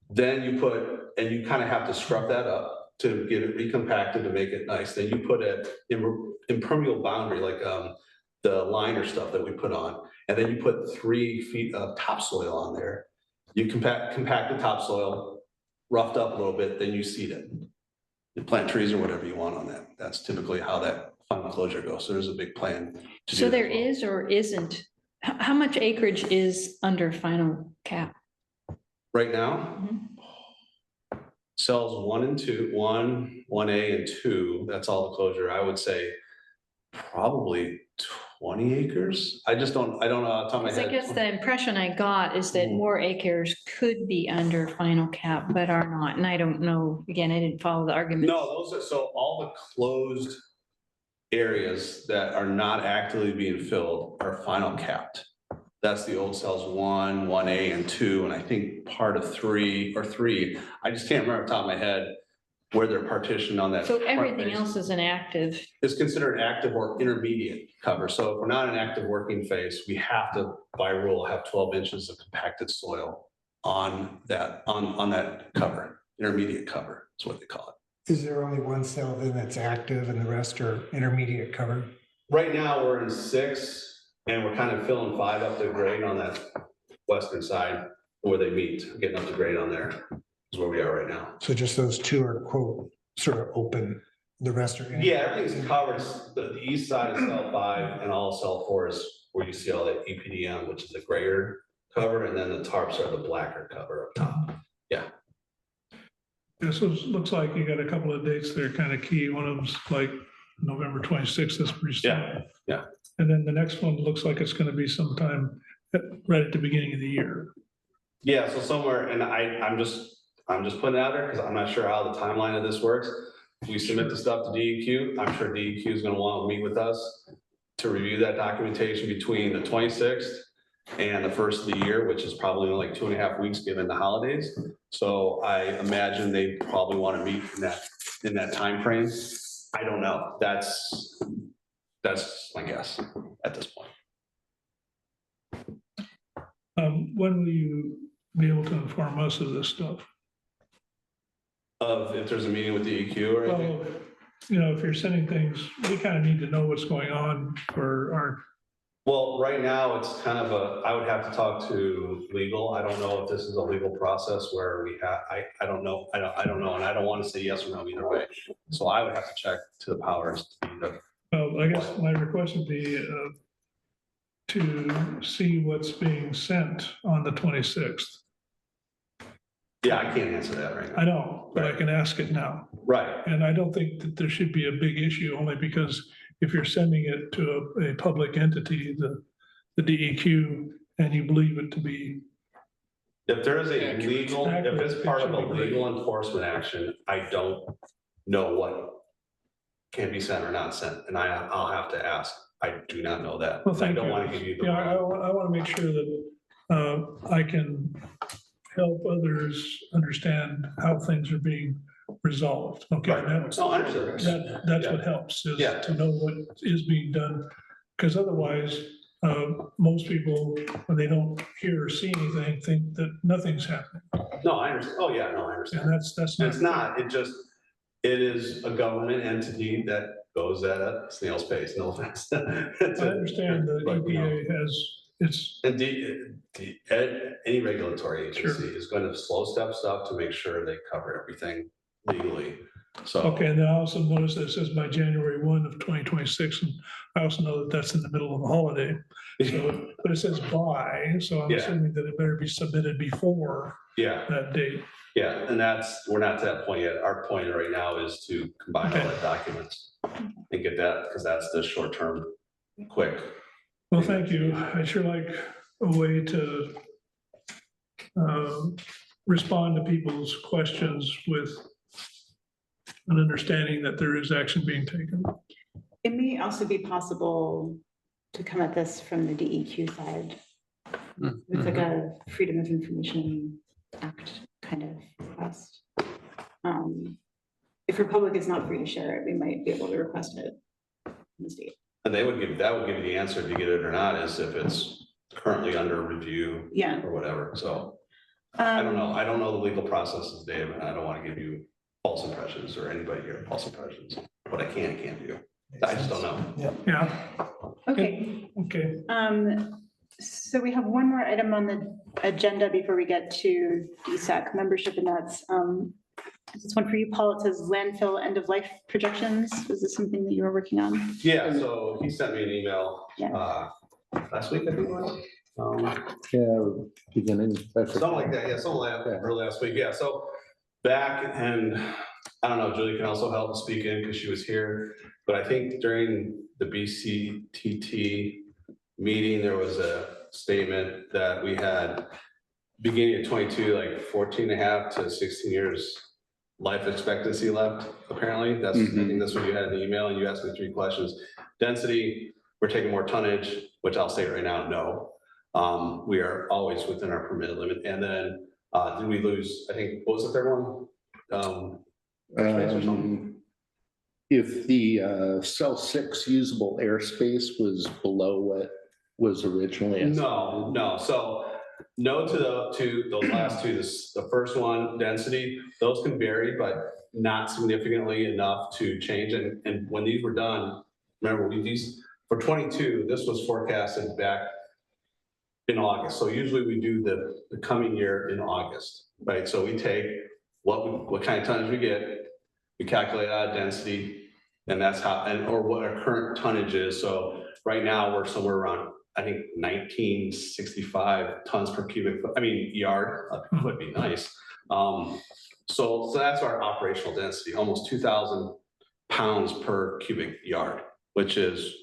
Speaker 6: Then you you kind of have to scrub that up to get it recompacted to make it nice. Then you put an impermeable boundary, like the liner stuff that we put on. And then you put 3 feet of topsoil on there. You compact the topsoil, roughed up a little bit, then you seed it. You plant trees or whatever you want on that. That's typically how that final closure goes. So there's a big plan.
Speaker 12: So there is or isn't, how much acreage is under final cap?
Speaker 6: Right now, cells 1 and 2, 1A and 2, that's all the closure. I would say probably 20 acres. I don't know off the top of my
Speaker 12: Because I
Speaker 6: head.
Speaker 12: guess the impression I got is that more acres could be under final cap, but are not. And I don't know, again, I didn't follow the argument.
Speaker 6: No, so all the closed areas that are not actively being filled are final capped. That's the old cells 1, 1A and 2, and I think part of 3. I just can't remember off the top of my head where they're partitioned on that.
Speaker 12: So everything else is inactive.
Speaker 6: It's considered active or intermediate cover. So if we're not in active working phase, we have to, by rule, have 12 inches of compacted soil on that cover. Intermediate cover is what they call it.
Speaker 14: Is there only one cell then that's active and the rest are intermediate cover?
Speaker 6: Right now, we're in 6, and we're kind of filling 5 up to grade on that western side where they meet, getting up to grade on there is where we are right now.
Speaker 14: So just those 2 are quote, sort of open, the rest are.
Speaker 6: Yeah, everything's covered. The east side is cell 5 and all cell 4 is where you see all that EPDM, which is a grayer cover, and then the tarps are the blacker cover up top. Yeah.
Speaker 5: This looks like you got a couple of dates that are kind of key. One of them's like November 26th, that's pretty soon.
Speaker 6: Yeah.
Speaker 5: And then the next one looks like it's going to be sometime right at the beginning of the year.
Speaker 6: Yeah, so somewhere, and I'm just putting it out there because I'm not sure how the timeline of this works. If we submit the stuff to DEQ, I'm sure DEQ is going to want to meet with us to review that documentation between the 26th and the first of the year, which is probably like 2.5 weeks given the holidays. So I imagine they probably want to meet in that timeframe. I don't know. That's my guess at this point.
Speaker 5: When will you be able to inform us of this stuff?
Speaker 6: Of if there's a meeting with the EQ or anything?
Speaker 5: Well, you know, if you're sending things, we kind of need to know what's going on for our,
Speaker 6: Well, right now, it's kind of I would have to talk to legal. I don't know if this is a legal process where we have, I don't know. I don't know, and I don't want to say yes or no either way. So I would have to check to the powers.
Speaker 5: well, I guess my request would be to see what's being sent on the 26th.
Speaker 6: Yeah, I can't answer that right now.
Speaker 5: I know, but I can ask it now.
Speaker 6: Right.
Speaker 5: And I don't think that there should be a big issue, only because if you're sending it to a public entity, the DEQ, and you believe it to be,
Speaker 6: If there is a legal, if it's part of a
Speaker 5: Accurate, it should be
Speaker 6: legal enforcement action, I don't know what can be sent or not sent, and I'll have to ask. I do not know that.
Speaker 5: well,
Speaker 6: I
Speaker 5: thank
Speaker 6: don't
Speaker 5: you.
Speaker 6: want to give you the.
Speaker 5: Yeah, I want to make sure that I can help others understand how things are being resolved. Okay,
Speaker 6: Right.
Speaker 5: that's,
Speaker 6: No, I understand.
Speaker 5: that's
Speaker 6: Yeah.
Speaker 5: what helps, is
Speaker 6: Yeah.
Speaker 5: to know what is being done. Because otherwise, most people, when they don't hear or see anything, think that nothing's happening.
Speaker 6: No, I understand. Oh, yeah, no, I understand.
Speaker 5: And that's
Speaker 6: And it's not, it is a government entity that goes at a snail's pace, no offense.
Speaker 5: I understand the
Speaker 6: But, you know,
Speaker 5: EPA has its,
Speaker 6: and any regulatory agency is going to slow step stuff to make sure they cover everything legally. So.
Speaker 5: okay, and then I also noticed that it says by January 1 of 2026, and I also know that that's in the middle of a holiday. So, but it says by, so I'm
Speaker 6: Yeah.
Speaker 5: assuming that it better be submitted before
Speaker 6: Yeah,
Speaker 5: that date.
Speaker 6: yeah, and we're not to that point yet. Our point right now is to combine all the documents and get that, because that's the short term, quick.
Speaker 5: Well, thank you. I'd sure like a way to respond to people's questions with an understanding that there is action being taken.
Speaker 1: It may also be possible to come at this from the DEQ side. It's like a Freedom of Information Act kind of request. If Republic is not free to share it, we might be able to request it from the state.
Speaker 6: And that would give you the answer if you get it or not, is if it's currently under review.
Speaker 1: Yeah.
Speaker 6: Or whatever, so. I don't know. I don't know the legal processes, Dave, and I don't want to give you false impressions or anybody here false impressions. What I can't do. I just don't know.
Speaker 5: Yeah,
Speaker 1: Okay,
Speaker 5: okay.
Speaker 1: so we have one more item on the agenda before we get to DSAC membership, and that's this one for you, Paul. It says landfill end of life projections. Is this something that you were working on?
Speaker 6: Yeah, so he sent me an email,
Speaker 1: Yeah.
Speaker 6: last week, I think it was.
Speaker 4: Yeah, beginning.
Speaker 6: Something like that, yeah, something like that, early last week, yeah, so back, and I don't know, Julie can also help speak in because she was here, but I think during the BCTT meeting, there was a statement that we had beginning of 22, like 14 and a half to 16 years life expectancy left, apparently. That's, I think that's what you had in the email, and you asked me 3 questions. Density, we're taking more tonnage, which I'll say right now, no. We are always within our permitted limit. And then, did we lose, I think, what was the third one?
Speaker 4: If the cell 6 usable airspace was below what was originally.
Speaker 6: No. So no to those last two. The first one, density, those can vary, but not significantly enough to change. And when these were done, remember, for 22, this was forecasted back in August. So usually we do the coming year in August, right? So we take what kind of tonnage we get, we calculate out density, and that's how, or what our current tonnage is. So right now we're somewhere around, I think, 1965 tons per cubic foot, yard, would be nice. So that's our operational density, almost 2,000 pounds per cubic yard, which is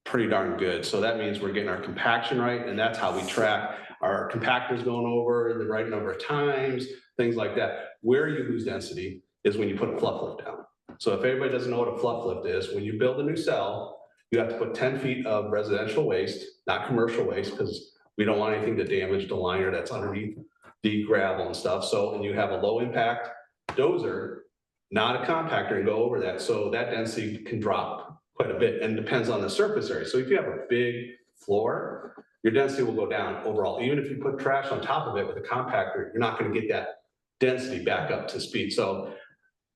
Speaker 6: pretty darn good. So that means we're getting our compaction right, and that's how we track our compactors going over the right number of times, things like that. Where you lose density is when you put a fluff lift down. So if everybody doesn't know what a fluff lift is, when you build a new cell, you have to put 10 feet of residential waste, not commercial waste, because we don't want anything to damage the liner that's underneath the gravel and stuff. So, and you have a low impact dozer, not a compactor, and go over that. So that density can drop quite a bit and depends on the surface area. So if you have a big floor, your density will go down overall. Even if you put trash on top of it with a compactor, you're not going to get that density back up to speed. So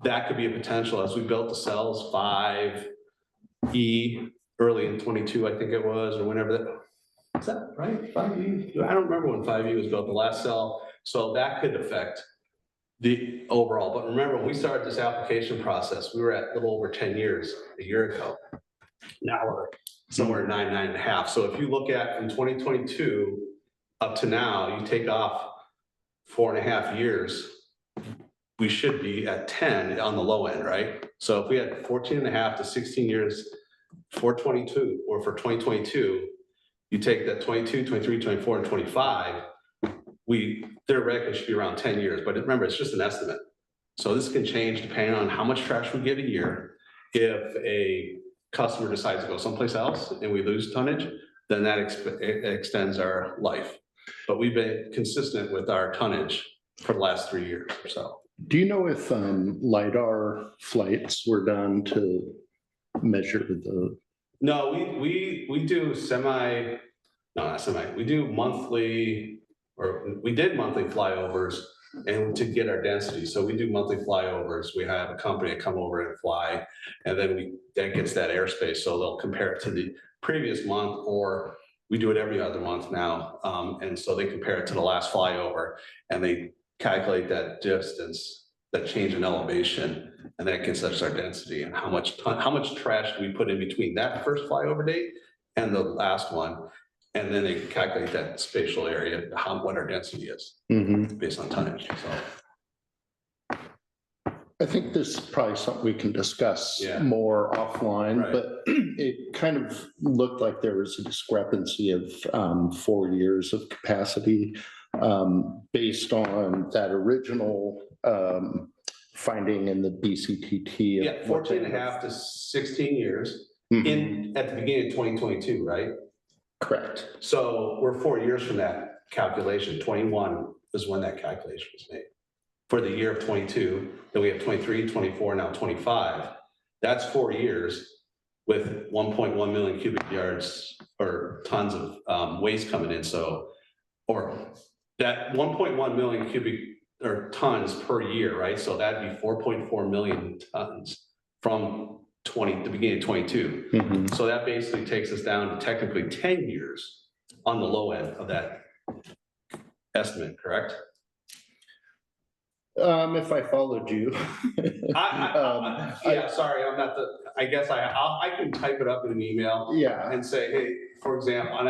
Speaker 6: that could be a potential as we built the cells 5E early in 22, I think it was, or whenever that, is that right? 5E? I don't remember when 5E was built, the last cell. So that could affect the overall. But remember, when we started this application process, we were at a little over 10 years a year ago. Now we're somewhere 9.5. So if you look at from 2022 up to now, you take off 4.5 years, we should be at 10 on the low end, right? So if we had 14.5 to 16 years for 22 or for 2022, you take that 22, 23, 24, and 25, we theoretically should be around 10 years. But remember, it's just an estimate. So this can change depending on how much trash we get a year. If a customer decides to go someplace else and we lose tonnage, then that extends our life. But we've been consistent with our tonnage for the last 3 years or so.
Speaker 4: Do you know if LiDAR flights were done to measure the?
Speaker 6: No, we do we do monthly, or we did monthly flyovers and to get our density. So we do monthly flyovers. We have a company that come over and fly, and then that gets that airspace. So they'll compare it to the previous month, or we do it every other month now. And so they compare it to the last flyover and they calculate that distance, that change in elevation, and that gets us our density and how much trash do we put in between that first flyover date and the last one. And then they calculate that spatial area, what our density is based on tonnage. So
Speaker 4: I think this is probably something we can discuss more offline,
Speaker 6: Right.
Speaker 4: But it kind of looked like there was a discrepancy of 4 years of capacity based on that original finding in the BCTT.
Speaker 6: yeah, 14.5 to 16 years at the beginning of 2022, right?
Speaker 4: Correct.
Speaker 6: So we're 4 years from that calculation. 21 is when that calculation was made. For the year of 22, then we have 23, 24, now 25. That's 4 years with 1.1 million cubic yards or tons of waste coming in. So, or that 1.1 million cubic or tons per year, right? So that'd be 4.4 million tons from the beginning of 22. So that basically takes us down to technically 10 years on the low end of that estimate, correct?
Speaker 4: If I followed you.
Speaker 6: Yeah, sorry, I'm not I guess I can type it up in an email.
Speaker 4: Yeah.
Speaker 6: And say, hey, for example, and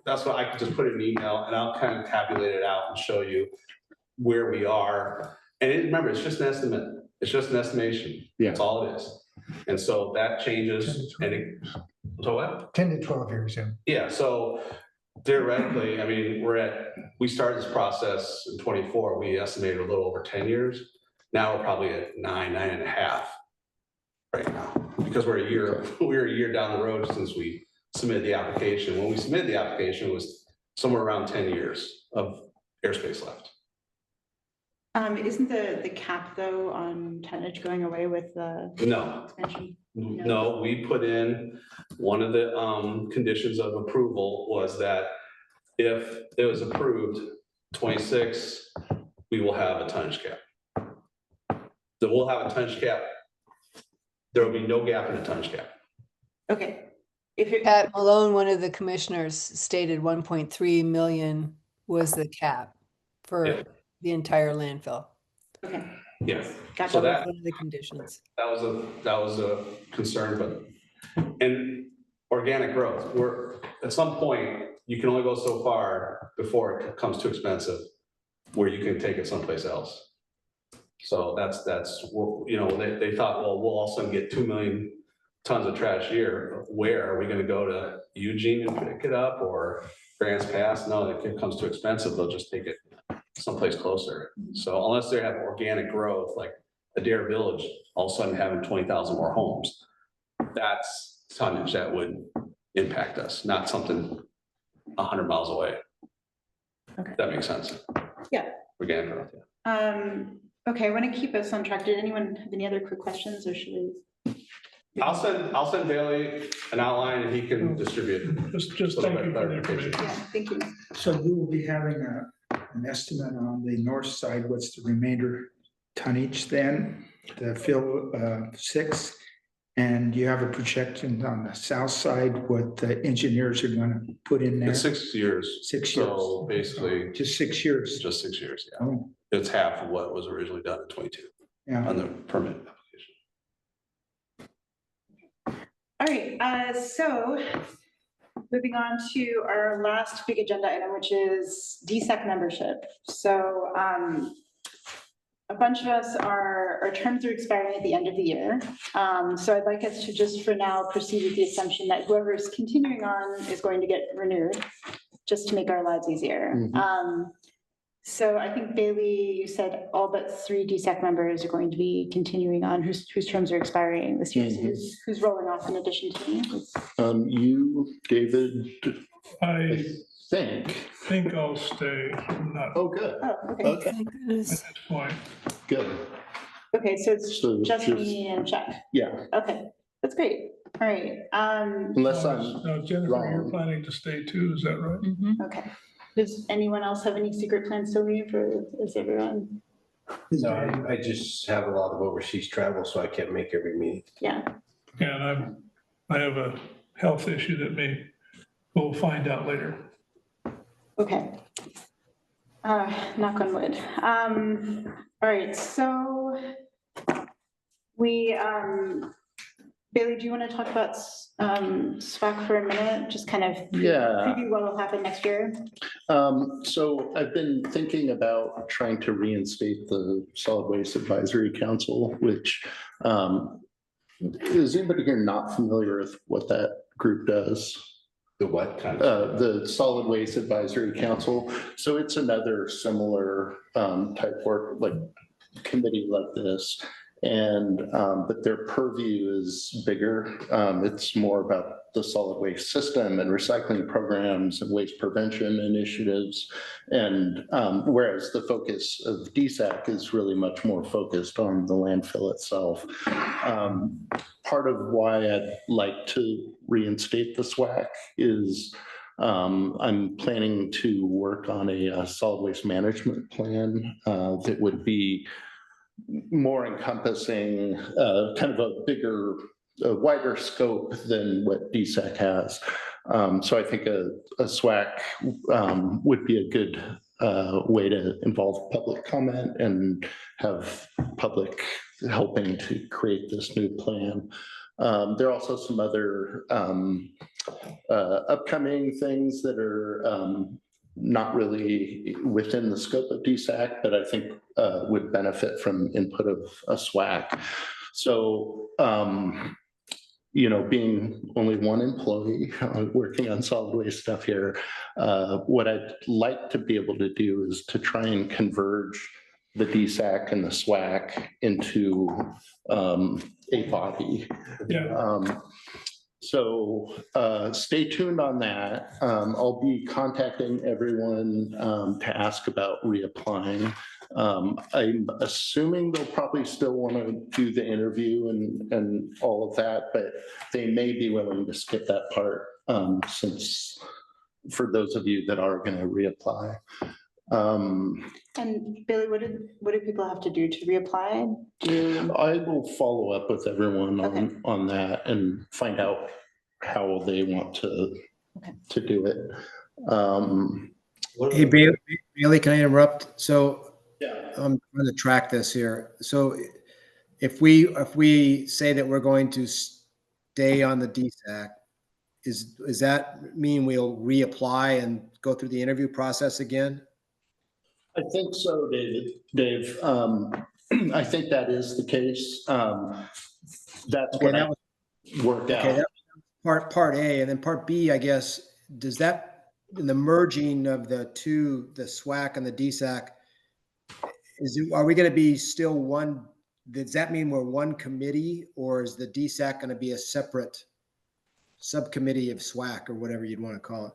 Speaker 6: that's what I can just put in an email and I'll kind of tabulate it out and show you where we are. And remember, it's just an estimate. It's just an estimation.
Speaker 4: Yeah.
Speaker 6: That's all it is. And so that changes. So what?
Speaker 14: 10 to 12 years, yeah.
Speaker 6: Yeah, so theoretically, I mean, we started this process in 24, we estimated a little over 10 years. Now we're probably at 9.5 right now, because we're a year down the road since we submitted the application. When we submitted the application, it was somewhere around 10 years of airspace left.
Speaker 1: Isn't the cap though on tonnage going away with the extension?
Speaker 6: No, we put in one of the conditions of approval was that if it was approved 26, we will have a tonnage cap. So we'll have a tonnage cap. There will be no gap in the tonnage cap.
Speaker 1: Okay.
Speaker 7: Pat Malone, one of the commissioners, stated 1.3 million was the cap for the entire landfill.
Speaker 1: Okay.
Speaker 6: Yeah.
Speaker 1: Gotcha.
Speaker 6: So
Speaker 7: That was one of the conditions.
Speaker 6: That was a concern, but and organic growth. We're at some point you can only go so far before it becomes too expensive, where you can take it someplace else. So that's they thought, well, we'll also get 2 million tons of trash a year. Where are we going to go to Eugene and pick it up or Grants Pass? No, if it comes too expensive, they'll just take it someplace closer. So unless they have organic growth, like Adair Village, all of a sudden having 20,000 more homes, that's tonnage that would impact us, not something 100 miles away. If that makes sense.
Speaker 1: Yeah.
Speaker 6: Organic growth, yeah.
Speaker 1: Okay, I want to keep us on track. Did anyone have any other quick questions or should we?
Speaker 6: I'll send Bailey an outline and he can distribute.
Speaker 5: Just thank you for the information.
Speaker 1: Yeah, thank you.
Speaker 13: So we will be having an estimate on the north side. What's the remainder tonnage then? The fill 6. And you have a projection on the south side, what the engineers are going to put in there?
Speaker 6: It's 6 years.
Speaker 13: 6 years.
Speaker 6: So basically,
Speaker 13: Just 6 years.
Speaker 6: just 6 years, yeah.
Speaker 13: Oh,
Speaker 6: It's half of what was originally done in 22
Speaker 13: yeah.
Speaker 6: on the permit application.
Speaker 1: All right, so moving on to our last big agenda item, which is DSAC membership. So a bunch of us, our terms are expiring at the end of the year. So I'd like us to just for now proceed with the assumption that whoever's continuing on is going to get renewed, just to make our lives easier. So I think Bailey, you said all but 3 DSAC members are going to be continuing on whose terms are expiring this year. So who's rolling off in addition to me?
Speaker 4: You, David,
Speaker 5: I
Speaker 4: think.
Speaker 5: I'll stay. I'm not
Speaker 4: Oh, good.
Speaker 1: Oh, okay.
Speaker 4: Okay,
Speaker 5: at this point.
Speaker 4: good.
Speaker 1: Okay, so it's
Speaker 4: So
Speaker 1: just
Speaker 4: just-
Speaker 1: me and Chuck.
Speaker 4: Yeah,
Speaker 1: Okay, that's great. All right.
Speaker 4: unless I'm
Speaker 5: Now, Jennifer, you're
Speaker 4: wrong.
Speaker 5: planning to stay too, is that right?
Speaker 1: Okay. Does anyone else have any secret plans to leave, or is everyone?
Speaker 11: No, I just have a lot of overseas travel, so I can't make every meeting.
Speaker 1: Yeah.
Speaker 5: And I have a health issue that we'll find out later.
Speaker 1: Okay. Knock on wood. All right, so we, Bailey, do you want to talk about SWAC for a minute? Just kind of
Speaker 4: Yeah.
Speaker 1: preview what will happen next year?
Speaker 4: So I've been thinking about trying to reinstate the Solid Waste Advisory Council, which, is anybody here not familiar with what that group does?
Speaker 11: The what kind
Speaker 4: The Solid Waste Advisory Council. So it's another similar type work, like committee like this. And, but their purview is bigger. It's more about the solid waste system and recycling programs and waste prevention initiatives. And whereas the focus of DSAC is really much more focused on the landfill itself. Part of why I'd like to reinstate the SWAC is I'm planning to work on a solid waste management plan that would be more encompassing, kind of a wider scope than what DSAC has. So I think a SWAC would be a good way to involve public comment and have public helping to create this new plan. There are also some other upcoming things that are not really within the scope of DSAC, but I think would benefit from input of a SWAC. So, being only one employee working on solid waste stuff here, what I'd like to be able to do is to try and converge the DSAC and the SWAC into a body.
Speaker 5: Yeah.
Speaker 4: So stay tuned on that. I'll be contacting everyone to ask about reapplying. I'm assuming they'll probably still want to do the interview and all of that, but they may be willing to skip that part since for those of you that are going to reapply.
Speaker 1: And Billy, what do people have to do to reapply?
Speaker 4: I will follow up with everyone on that and find out how they want to do it.
Speaker 8: Hey, Bailey, can I interrupt? So
Speaker 4: yeah,
Speaker 8: I'm trying to track this here. So if we say that we're going to stay on the DSAC, does that mean we'll reapply and go through the interview process again?
Speaker 4: I think so, Dave. I think that is the case. That's
Speaker 8: Okay,
Speaker 4: what
Speaker 8: that
Speaker 4: I worked out.
Speaker 8: Okay, that was part A, and then part B, I guess, does that, in the merging of the two, the SWAC and the DSAC, are we going to be still one? Does that mean we're one committee, or is the DSAC going to be a separate subcommittee of SWAC or whatever you'd want to call it?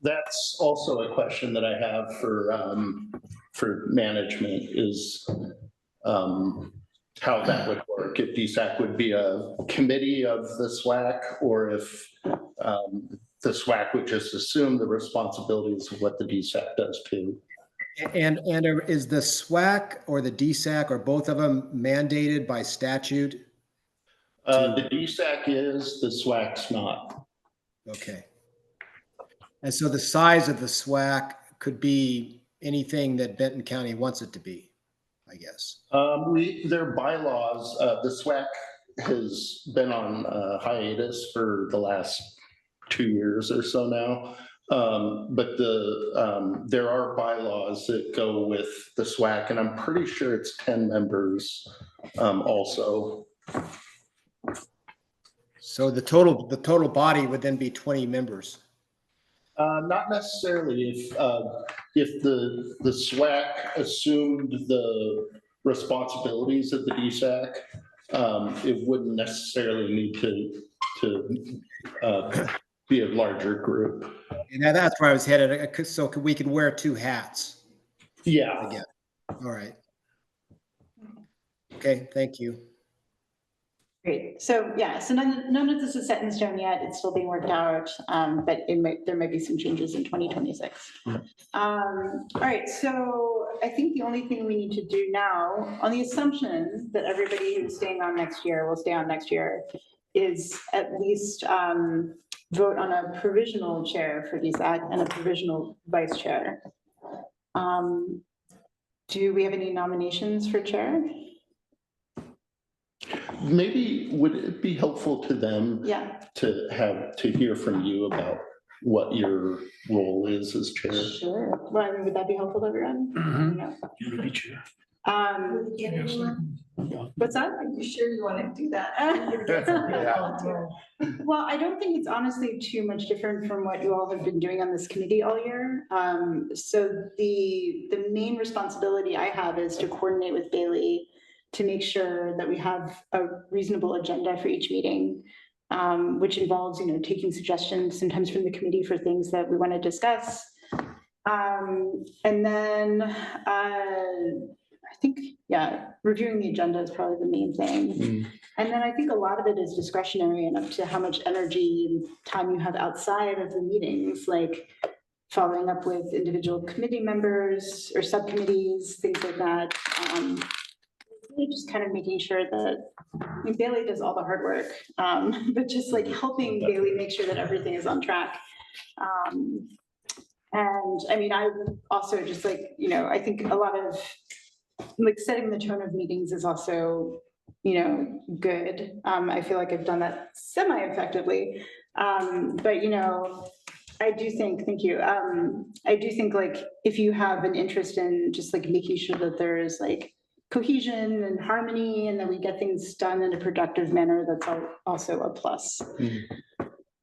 Speaker 4: That's also a question that I have for management is how that would work. If DSAC would be a committee of the SWAC, or if the SWAC would just assume the responsibilities of what the DSAC does too.
Speaker 8: And is the SWAC or the DSAC or both of them mandated by statute?
Speaker 4: The DSAC is, the SWAC's not.
Speaker 8: Okay. And so the size of the SWAC could be anything that Benton County wants it to be, I guess.
Speaker 4: Their bylaws, the SWAC has been on hiatus for the last 2 years or so now. But there are bylaws that go with the SWAC, and I'm pretty sure it's 10 members also.
Speaker 8: So the total body would then be 20 members.
Speaker 4: Not necessarily. If the SWAC assumed the responsibilities of the DSAC, it wouldn't necessarily need to be a larger group.
Speaker 8: And that's where I was headed. So we could wear 2 hats.
Speaker 4: Yeah.
Speaker 8: Again. All right. Okay, thank you.
Speaker 1: Great. So yeah, so none of this is set in stone yet. It's still being worked out, but there might be some changes in 2026. All right, so I think the only thing we need to do now, on the assumption that everybody who's staying on next year will stay on next year, is at least vote on a provisional chair for DSAC and a provisional vice chair. Do we have any nominations for chair?
Speaker 4: Maybe would it be helpful to them to hear from you about what your role is as chair?
Speaker 1: Sure. Well, I mean, would that be helpful to everyone?
Speaker 10: You would be chair.
Speaker 1: What's that?
Speaker 9: Are you sure you want to do that?
Speaker 1: Well, I don't think it's honestly too much different from what you all have been doing on this committee all year. So the main responsibility I have is to coordinate with Bailey to make sure that we have a reasonable agenda for each meeting, which involves, taking suggestions sometimes from the committee for things that we want to discuss. And then I think, reviewing the agenda is probably the main thing. And then I think a lot of it is discretionary and up to how much energy and time you have outside of the meetings, like following up with individual committee members or subcommittees, things like that. Really just kind of making sure that Bailey does all the hard work, but just like helping Bailey make sure that everything is on track. And I mean, I also just like, I think a lot of like setting the tone of meetings is also, good. I feel like I've done that semi-effectively. But, I do think, thank you. I do think like if you have an interest in just like making sure that there is like cohesion and harmony and that we get things done in a productive manner, that's also a plus.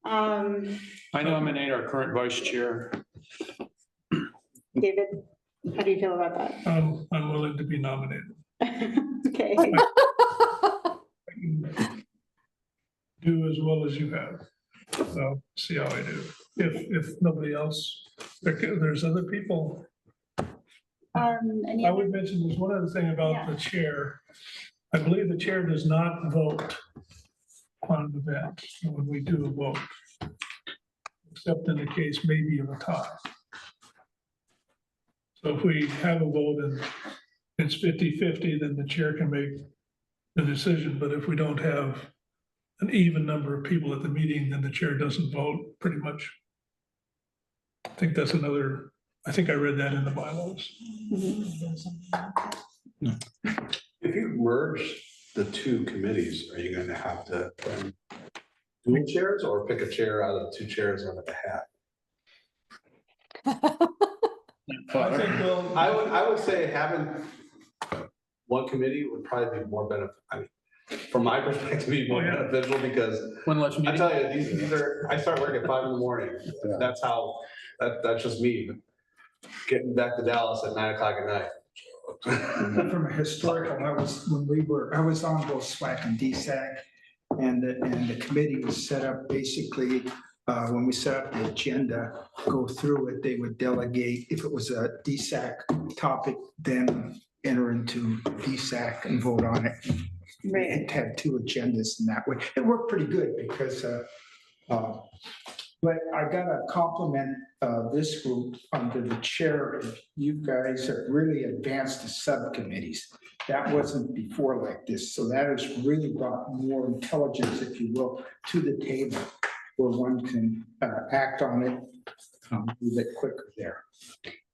Speaker 10: I nominate our current vice chair.
Speaker 1: David, how do you feel about that?
Speaker 5: I'm willing to be nominated.
Speaker 1: Okay.
Speaker 5: I can do as well as you have. So see how I do. If nobody else, there's other people. I would mention there's one other thing about the chair. I believe the chair does not vote on an event when we do a vote, except in the case maybe of a tie. So if we have a vote and it's 50-50, then the chair can make the decision. But if we don't have an even number of people at the meeting, then the chair doesn't vote pretty much. I think that's another, I think I read that in the bylaws.
Speaker 6: If you merge the 2 committees, are you going to have to dual chairs or pick a chair out of 2 chairs and a hat? I would say having one committee would probably be more beneficial. I mean, from my perspective, be more beneficial because I tell you, these are, I start work at 5 in the morning. That's just me. Getting back to Dallas at 9 o'clock at night.
Speaker 13: From a historical, I was on both SWAC and DSAC, and the committee was set up basically when we set up the agenda, go through it, they would delegate, if it was a DSAC topic, then enter into DSAC and vote on it.
Speaker 1: Right.
Speaker 13: It had two agendas in that way. It worked pretty good because, but I gotta compliment this group under the chair. You guys have really advanced the subcommittees. That wasn't before like this. So that has really brought more intelligence, if you will, to the table where one can act on it a little bit quicker there.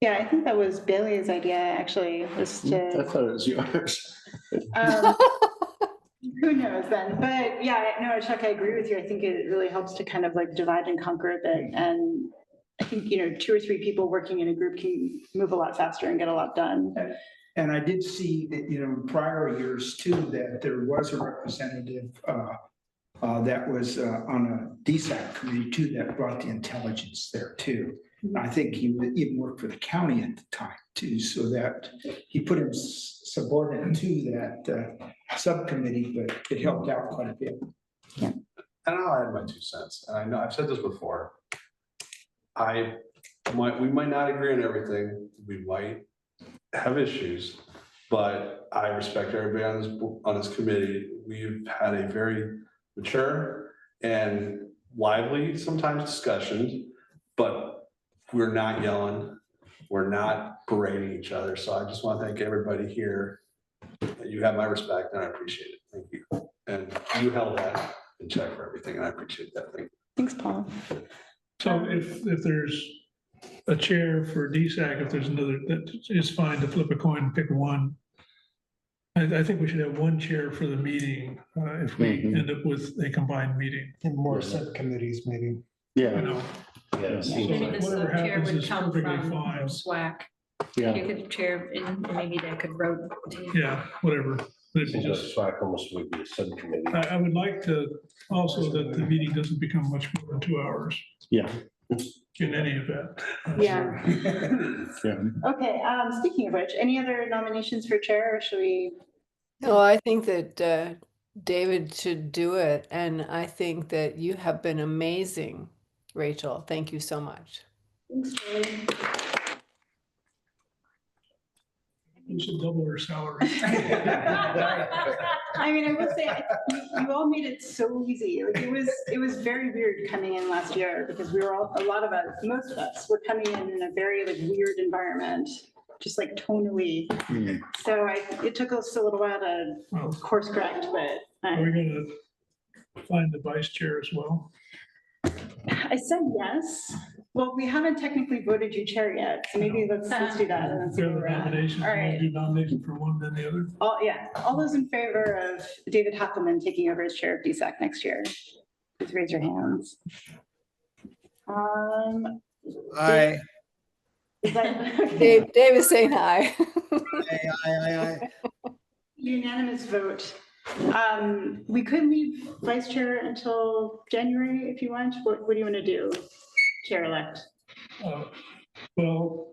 Speaker 1: Yeah, I think that was Bailey's idea, actually, was
Speaker 4: I
Speaker 1: to,
Speaker 4: thought it was yours.
Speaker 1: who knows then? But yeah, no, Chuck, I agree with you. I think it really helps to kind of like divide and conquer a bit. And I think, 2 or 3 people working in a group can move a lot faster and get a lot done.
Speaker 13: And I did see that, in prior years too, that there was a representative that was on a DSAC committee too, that brought the intelligence there too. I think he even worked for the county at the time too, so that he put him subordinate to that subcommittee, but it helped out quite a bit.
Speaker 1: Yeah.
Speaker 6: I don't know, I had my 2 cents, and I know I've said this before. We might not agree on everything, we might have issues, but I respect everybody on this committee. We've had a very mature and lively sometimes discussions, but we're not yelling, we're not berating each other. So I just want to thank everybody here. You have my respect and I appreciate it. Thank you. And you held that in check for everything and I appreciate that. Thank you.
Speaker 1: Thanks, Paul.
Speaker 5: So if there's a chair for DSAC, if there's another, that is fine to flip a coin and pick one. I think we should have one chair for the meeting if we end up with a combined meeting.
Speaker 14: And more subcommittees maybe.
Speaker 4: Yeah.
Speaker 11: Yeah.
Speaker 12: Maybe the
Speaker 5: Whatever
Speaker 12: sub-chair
Speaker 5: happens
Speaker 12: would
Speaker 5: is
Speaker 12: come
Speaker 5: perfectly
Speaker 12: from
Speaker 5: fine.
Speaker 12: SWAC.
Speaker 4: Yeah.
Speaker 12: You could chair, and maybe that could rotate.
Speaker 5: Yeah, whatever. But it'd be
Speaker 11: Just
Speaker 5: just,
Speaker 11: SWAC almost would be a subcommittee.
Speaker 5: I would like to also that the meeting doesn't become much more than 2 hours
Speaker 4: Yeah.
Speaker 5: in any event.
Speaker 1: Yeah.
Speaker 4: Yeah.
Speaker 1: Okay, speaking of which, any other nominations for chair, or should we?
Speaker 7: No, I think that David should do it. And I think that you have been amazing, Rachel. Thank you so much.
Speaker 1: Thanks, Julie.
Speaker 5: You should double her salary.
Speaker 1: I mean, I will say, you all made it so easy. Like it was very weird coming in last year because we were all, most of us were coming in a very like weird environment, just like tonally. So it took us a little while to course correct, but.
Speaker 5: Are we gonna find the vice chair as well?
Speaker 1: I said yes. Well, we haven't technically voted you chair yet, so maybe let's do that. And then see
Speaker 5: Fair
Speaker 1: where
Speaker 5: the
Speaker 1: we're at.
Speaker 5: nominations,
Speaker 1: All right.
Speaker 5: do nomination for one, then the other.
Speaker 1: All those in favor of David Hackelman taking over as chair of DSAC next year, please raise your hands.
Speaker 8: Aye.
Speaker 1: Is that
Speaker 7: Dave is saying hi.
Speaker 8: Aye.
Speaker 1: unanimous vote? We could leave vice chair until January if you want. What do you want to do, chair-elect?
Speaker 5: Well,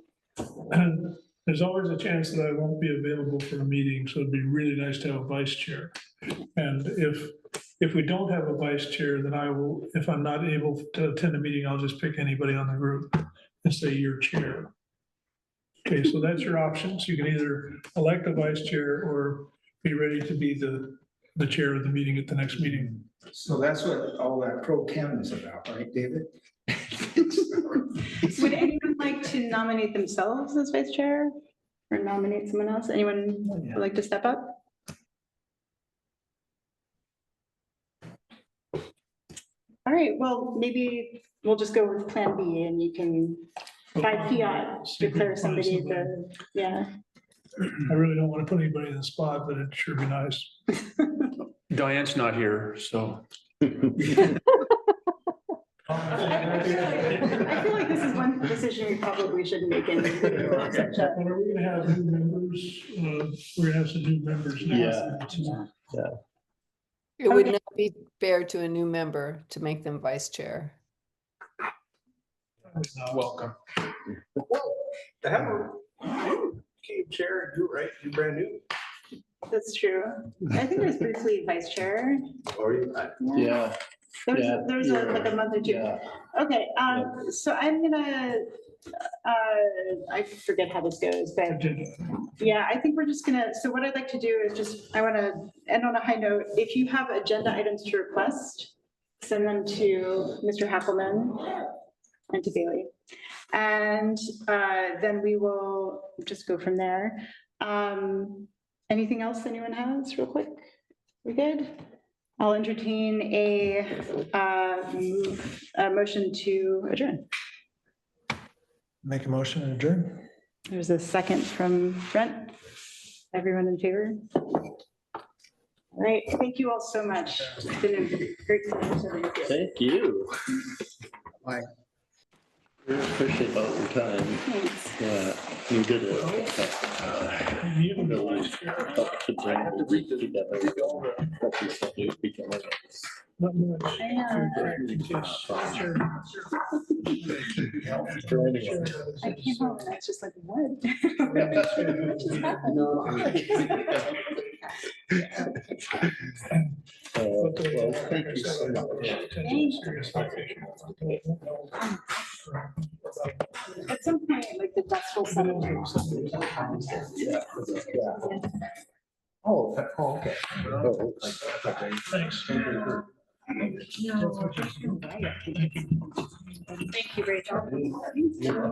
Speaker 5: there's always a chance that I won't be available for a meeting, so it'd be really nice to have a vice chair. And if we don't have a vice chair, then I will, if I'm not able to attend a meeting, I'll just pick anybody on the group and say you're chair. Okay, so that's your options. You can either elect a vice chair or be ready to be the chair of the meeting at the next meeting.
Speaker 13: So that's what all that pro tem is about, right, David?
Speaker 1: Would anyone like to nominate themselves as vice chair or nominate someone else? Anyone would like to step up? All right, well, maybe we'll just go with plan B and you can, by fiat, declare somebody the, yeah.
Speaker 5: I really don't want to put anybody in the spot, but it'd sure be nice.
Speaker 10: Diane's not here, so.
Speaker 1: I feel like this is one decision we probably shouldn't make in.
Speaker 5: When are we gonna have new members? We're gonna have some new members now.
Speaker 4: Yeah.
Speaker 7: It would not be fair to a new member to make them vice chair.
Speaker 10: Welcome.
Speaker 6: To have a came chair and do right, you brand new.
Speaker 1: That's true. I think it was briefly vice chair.
Speaker 6: Or you,
Speaker 4: Yeah.
Speaker 1: There's like a month or two.
Speaker 11: Yeah.
Speaker 1: Okay, so I'm gonna, I forget how this goes, but yeah, I think we're just gonna, so what I'd like to do is just, I wanna end on a high note. If you have agenda items to request, send them to Mr. Hackleman and to Bailey. And then we will just go from there. Anything else anyone has real quick? We good? I'll entertain a motion to adjourn.
Speaker 2: Make a motion and adjourn.
Speaker 1: There's a second from Brent. Everyone in favor? All right, thank you all so much. It's been a great conversation.
Speaker 4: Thank you.
Speaker 8: Bye.
Speaker 4: Really appreciate all your time.
Speaker 1: Thanks.
Speaker 4: Yeah, you did it. Really helped to bring the group together.
Speaker 5: Not much.
Speaker 1: I know. I came home and I was just like, what?
Speaker 4: Well, thank you so much.
Speaker 1: At some point, like the dust will settle.
Speaker 4: Yeah. Oh, okay.
Speaker 5: Thanks.
Speaker 1: Thank you, Rachel. Yeah.